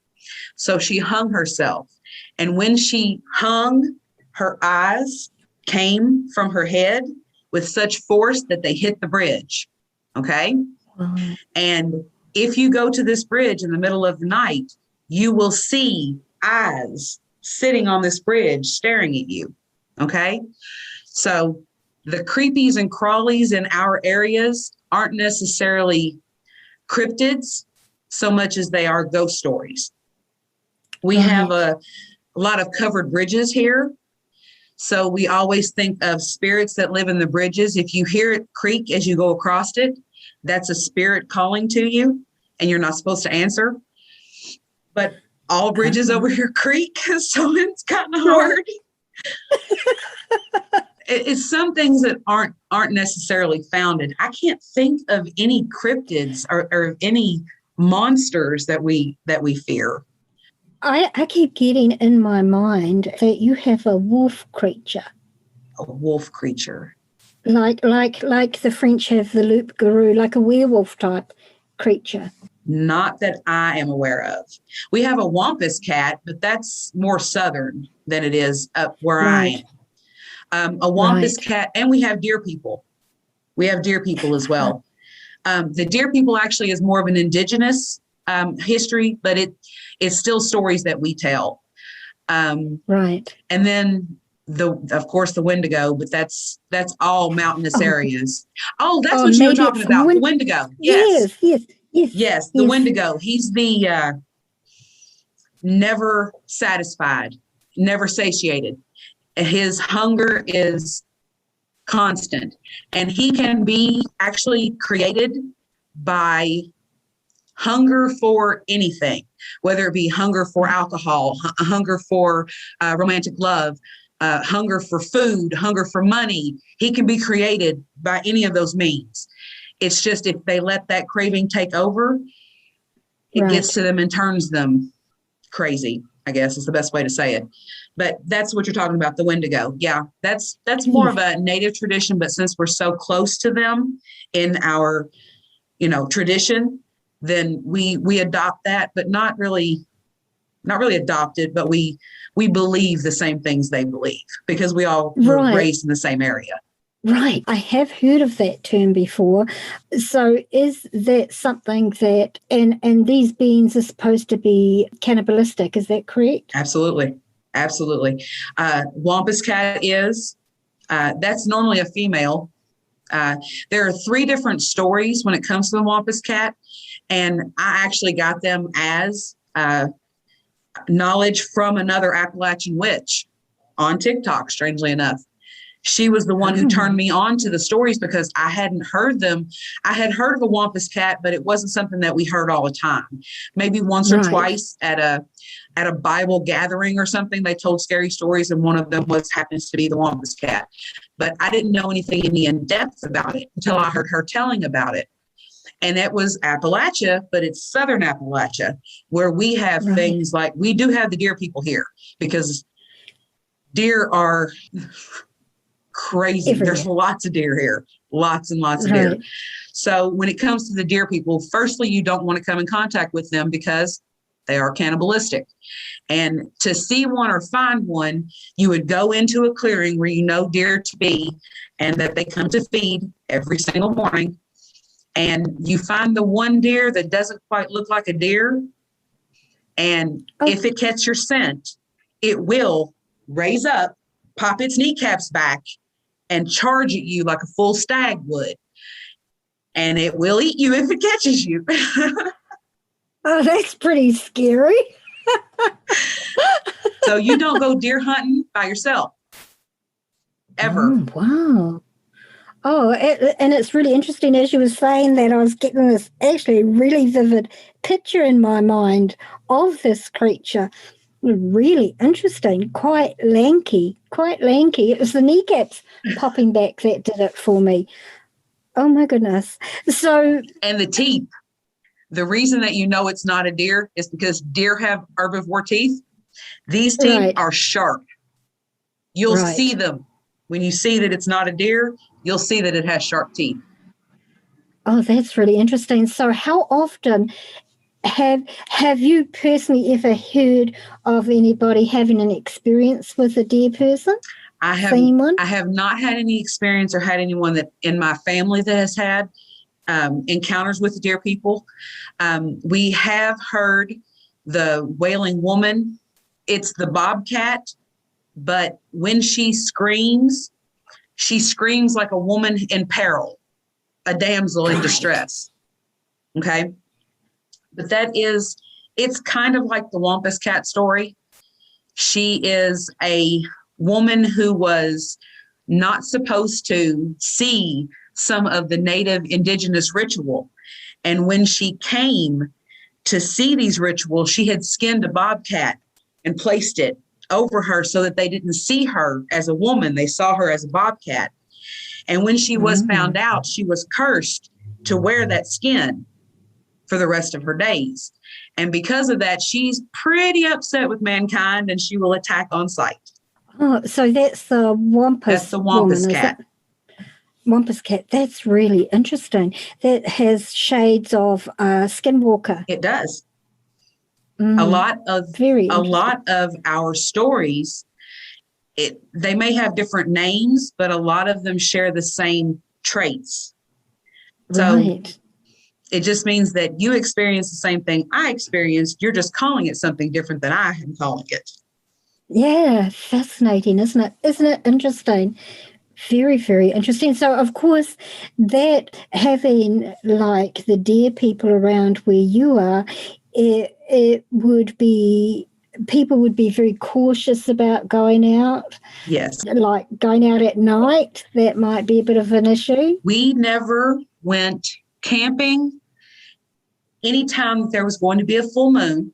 So she hung herself. And when she hung, her eyes came from her head with such force that they hit the bridge. Okay? And if you go to this bridge in the middle of the night, you will see eyes sitting on this bridge staring at you. Okay? So the creepies and crawlies in our areas aren't necessarily cryptids so much as they are ghost stories. We have a lot of covered bridges here. So we always think of spirits that live in the bridges. If you hear it creak as you go across it, that's a spirit calling to you and you're not supposed to answer. But all bridges over here creak, so it's kind of hard. It's some things that aren't necessarily founded. I can't think of any cryptids or any monsters that we fear. I keep getting in my mind that you have a wolf creature. A wolf creature. Like the French have the loup-garou, like a werewolf type creature. Not that I am aware of. We have a wampus cat, but that's more southern than it is up where I am. A wampus cat, and we have deer people. We have deer people as well. The deer people actually is more of an indigenous history, but it's still stories that we tell. And then of course the Wendigo, but that's all mountainous areas. Oh, that's what you were talking about. The Wendigo. Yes. Yes, the Wendigo. He's the never satisfied, never satiated. His hunger is constant, and he can be actually created by hunger for anything, whether it be hunger for alcohol, hunger for romantic love, hunger for food, hunger for money. He can be created by any of those means. It's just if they let that craving take over, it gets to them and turns them crazy, I guess is the best way to say it. But that's what you're talking about, the Wendigo. Yeah, that's more of a native tradition, but since we're so close to them in our, tradition, then we adopt that, but not really adopt it, but we believe the same things they believe because we all were raised in the same area. Right. I have heard of that term before. So is that something that, and these beings are supposed to be cannibalistic, is that correct? Absolutely. Absolutely. Wampus cat is, that's normally a female. There are 3 different stories when it comes to the Wampus cat, and I actually got them as knowledge from another Appalachian witch on TikTok, strangely enough. She was the one who turned me on to the stories because I hadn't heard them. I had heard of a Wampus cat, but it wasn't something that we heard all the time. Maybe once or twice at a Bible gathering or something, they told scary stories, and one of them happens to be the Wampus cat. But I didn't know anything in depth about it until I heard her telling about it. And it was Appalachia, but it's Southern Appalachia, where we have things like, we do have the deer people here because deer are crazy. Everywhere. There's lots of deer here, lots and lots of deer. So when it comes to the deer people, firstly, you don't want to come in contact with them because they are cannibalistic. And to see one or find one, you would go into a clearing where you know deer to be and that they come to feed every single morning. And you find the one deer that doesn't quite look like a deer. And if it catches your scent, it will raise up, pop its kneecaps back, and charge at you like a full stag would. And it will eat you if it catches you. Oh, that's pretty scary. So you don't go deer hunting by yourself. Ever. Oh, wow. Oh, and it's really interesting. As you were saying that, I was getting this actually really vivid picture in my mind of this creature. Really interesting, quite lanky. It was the kneecaps popping back that did it for me. Oh my goodness. So, and the teeth. The reason that you know it's not a deer is because deer have herbivore teeth. These teeth are sharp. You'll see them. When you see that it's not a deer, you'll see that it has sharp teeth. Oh, that's really interesting. So how often have you personally ever heard of anybody having an experience with a deer person? I have not had any experience or had anyone that in my family that has had encounters with the deer people. We have heard the wailing woman. It's the bobcat, but when she screams like a woman in peril, a damsel in distress. Okay. But it's kind of like the Wampus cat story. She is a woman who was not supposed to see some of the native indigenous ritual. And when she came to see these rituals, she had skinned a bobcat and placed it over her so that they didn't see her as a woman. They saw her as a bobcat. And when she was found out, she was cursed to wear that skin for the rest of her days. And because of that, she's pretty upset with mankind and she will attack on sight. Oh, so that's the Wampus. That's the Wampus cat. Wampus cat. That's really interesting. That has shades of Skinwalker. It does. A lot of our stories, they may have different names, but a lot of them share the same traits. So it just means that you experience the same thing I experienced. You're just calling it something different than I am calling it. Yeah, fascinating, isn't it? Isn't it interesting? Very, very interesting. So, of course, that having like the deer people around where you are, it would be people would be very cautious about going out. Yes. Like going out at night, that might be a bit of an issue. We never went camping anytime that there was going to be a full moon,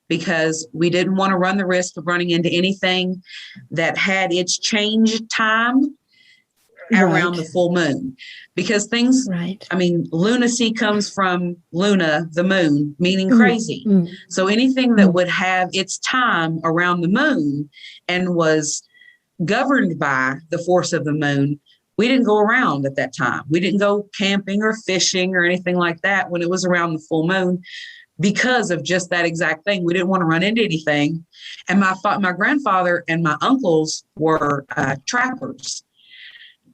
because we didn't want to run the risk of running into anything that had its change time around the full moon. Because things, I mean, lunacy comes from luna, the moon, meaning crazy. So anything that would have its time around the moon and was governed by the force of the moon, we didn't go around at that time. We didn't go camping or fishing or anything like that when it was around the full moon, because of just that exact thing. We didn't want to run into anything. And my grandfather and my uncles were trappers.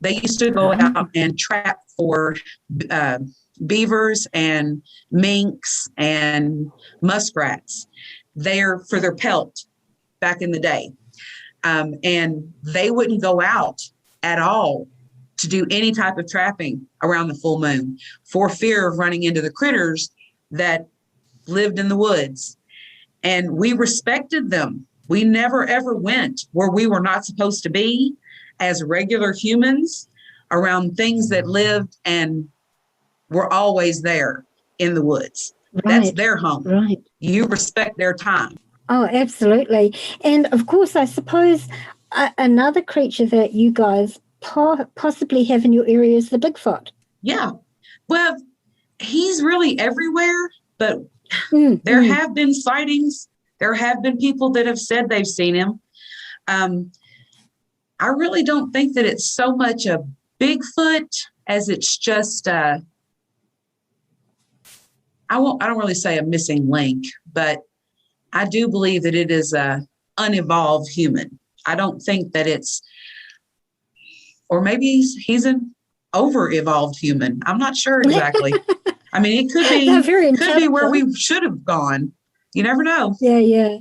They used to go out and trap for beavers and minks and muskrats there for their pelt back in the day. And they wouldn't go out at all to do any type of trapping around the full moon for fear of running into the critters that lived in the woods. And we respected them. We never ever went where we were not supposed to be as regular humans around things that lived and were always there in the woods. That's their home. You respect their time. Oh, absolutely. And of course, I suppose another creature that you guys possibly have in your area is the Bigfoot. Yeah. Well, he's really everywhere, but there have been sightings. There have been people that have said they've seen him. I really don't think that it's so much a Bigfoot as it's just I don't really say a missing link, but I do believe that it is a unevolved human. I don't think that it's, or maybe he's an over-evolved human. I'm not sure exactly. I mean, it could be where we should have gone. You never know. Yeah.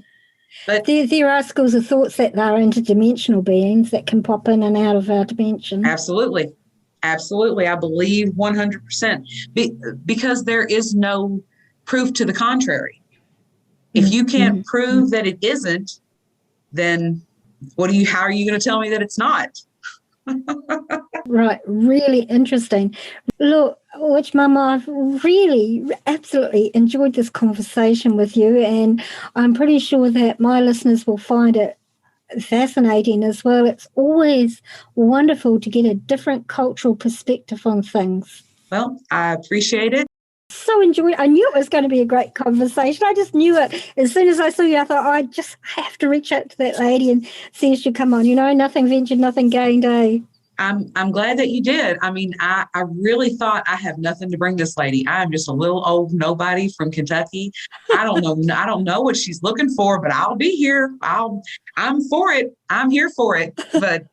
But there are schools of thoughts that they're interdimensional beings that can pop in and out of our dimension. Absolutely. I believe 100%. Because there is no proof to the contrary. If you can't prove that it isn't, then how are you going to tell me that it's not? Right. Really interesting. Look, WitchMama, I've really absolutely enjoyed this conversation with you, and I'm pretty sure that my listeners will find it fascinating as well. It's always wonderful to get a different cultural perspective on things. Well, I appreciate it. So enjoyed. I knew it was going to be a great conversation. I just knew it. As soon as I saw you, I thought, I just have to reach out to that lady and see if she'd come on. Nothing ventured, nothing gained, eh? I'm glad that you did. I mean, I really thought I have nothing to bring this lady. I'm just a little old nobody from Kentucky. I don't know. I don't know what she's looking for, but I'll be here. I'm for it. I'm here for it. But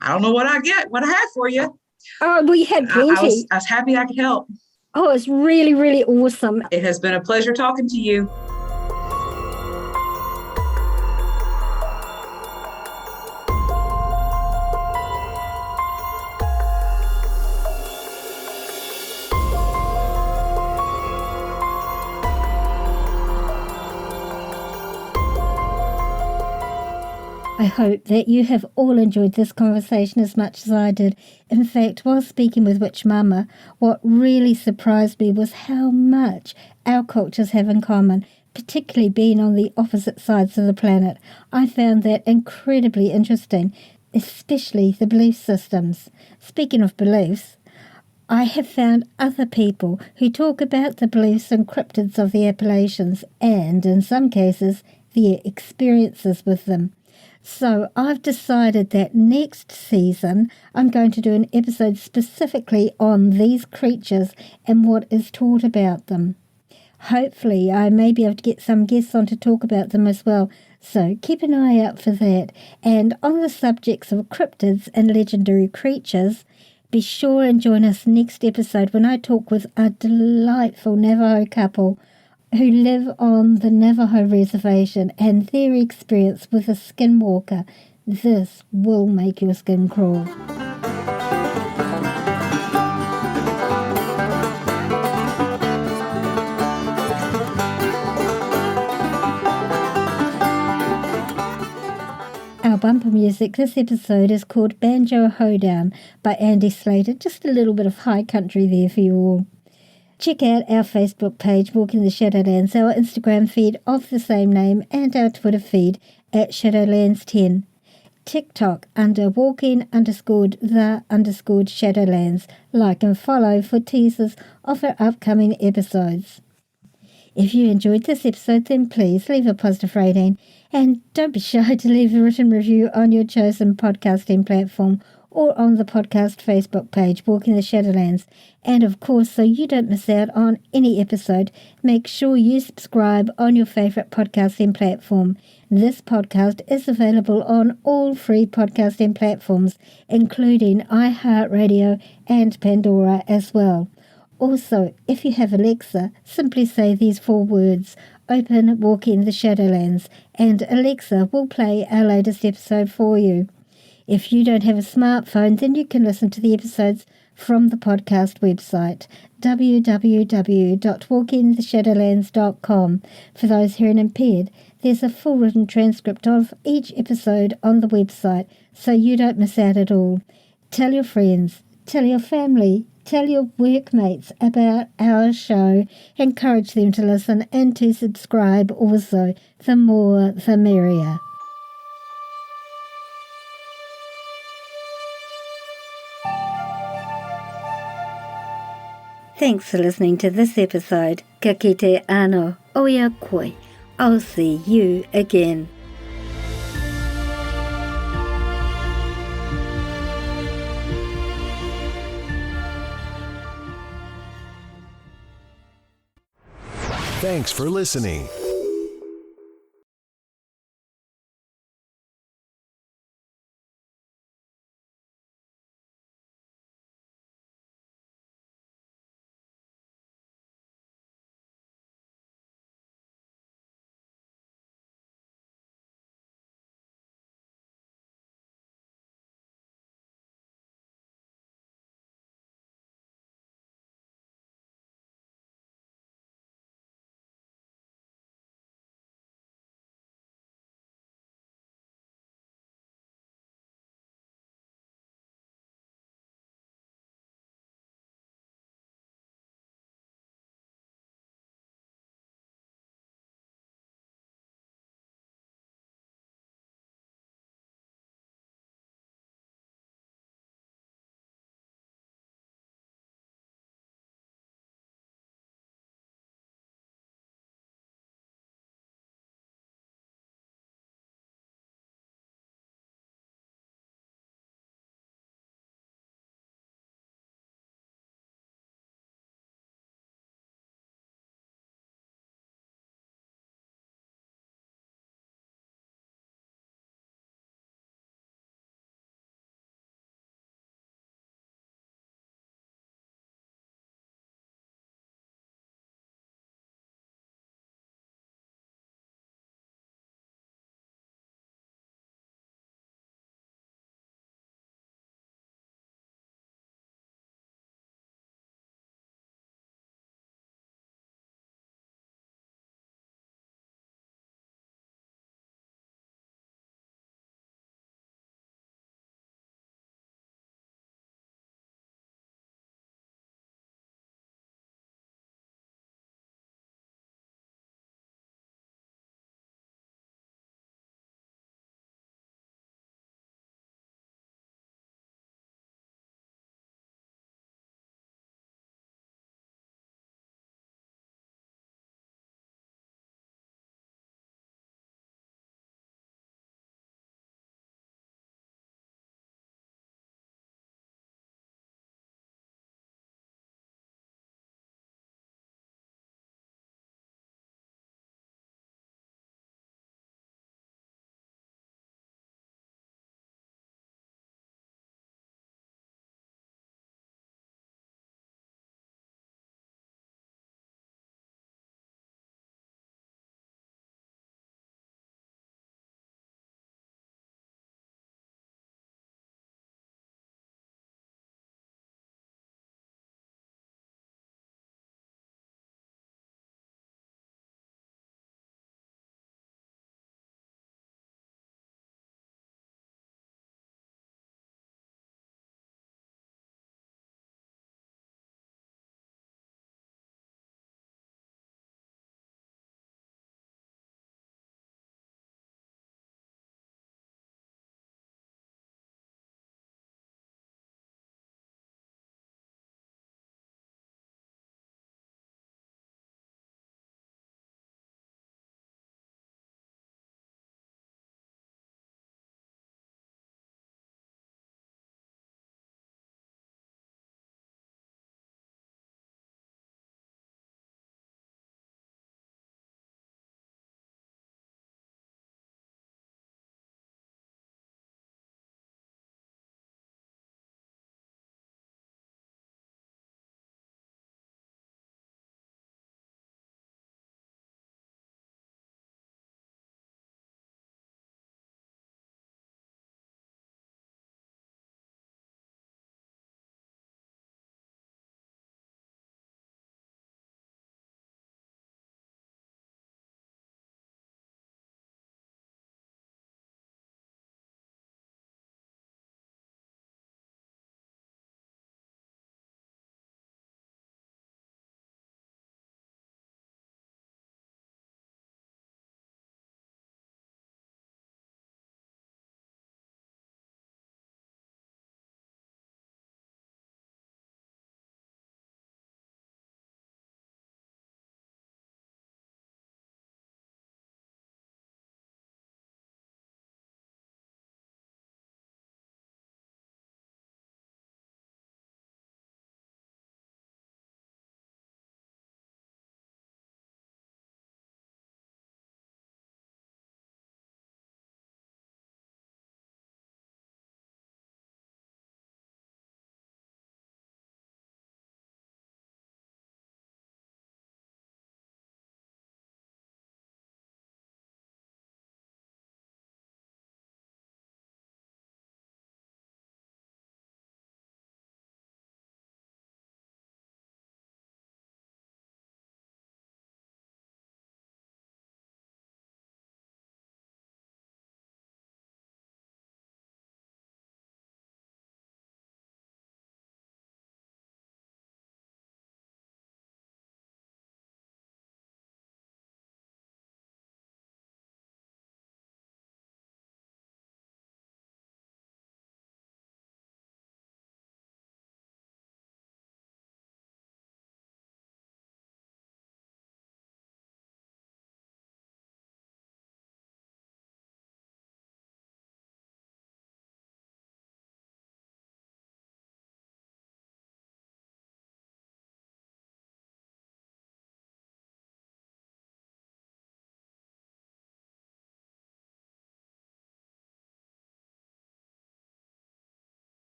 I don't know what I have for you. Oh, well, you had plenty. I was happy I could help. Oh, it's really, really awesome. It has been a pleasure talking to you. I hope that you have all enjoyed this conversation as much as I did. In fact, while speaking with WitchMama, what really surprised me was how much our cultures have in common, particularly being on the opposite sides of the planet. I found that incredibly interesting, especially the belief systems. Speaking of beliefs, I have found other people who talk about the beliefs and cryptids of the Appalachians and, in some cases, their experiences with them. So I've decided that next season I'm going to do an episode specifically on these creatures and what is taught about them. Hopefully I may be able to get some guests on to talk about them as well, so keep an eye out for that. And on the subjects of cryptids and legendary creatures, be sure and join us next episode when I talk with a delightful Navajo couple who live on the Navajo reservation and their experience with a skinwalker. This will make your skin crawl. for music, this episode is called Banjo Hoedown by Andy Slater. Just a little bit of high country there for you all. Check out our Facebook page, Walking the Shadowlands, our Instagram feed of the same name, and our Twitter feed at Shadowlands10. TikTok under walking_the_Shadowlands. Like and follow for teasers of our upcoming episodes. If you enjoyed this episode, then please leave a positive rating and don't be shy to leave a written review on your chosen podcasting platform or on the podcast Facebook page, Walking the Shadowlands. And of course, so you don't miss out on any episode, make sure you subscribe on your favourite podcasting platform. This podcast is available on all free podcasting platforms, including iHeartRadio and Pandora as well. Also, if you have Alexa, simply say these 4 words, open Walking the Shadowlands, and Alexa will play our latest episode for you. If you don't have a smartphone, then you can listen to the episodes from the podcast website, www.walkingtheshadowlands.com. For those hearing impaired, there's a full written transcript of each episode on the website, so you don't miss out at all. Tell your friends, tell your family, tell your workmates about our show. Encourage them to listen and to subscribe also. The more, the merrier. Thanks for listening to this episode. Ka kite ano, oia koi. I'll see you again. Thanks for listening.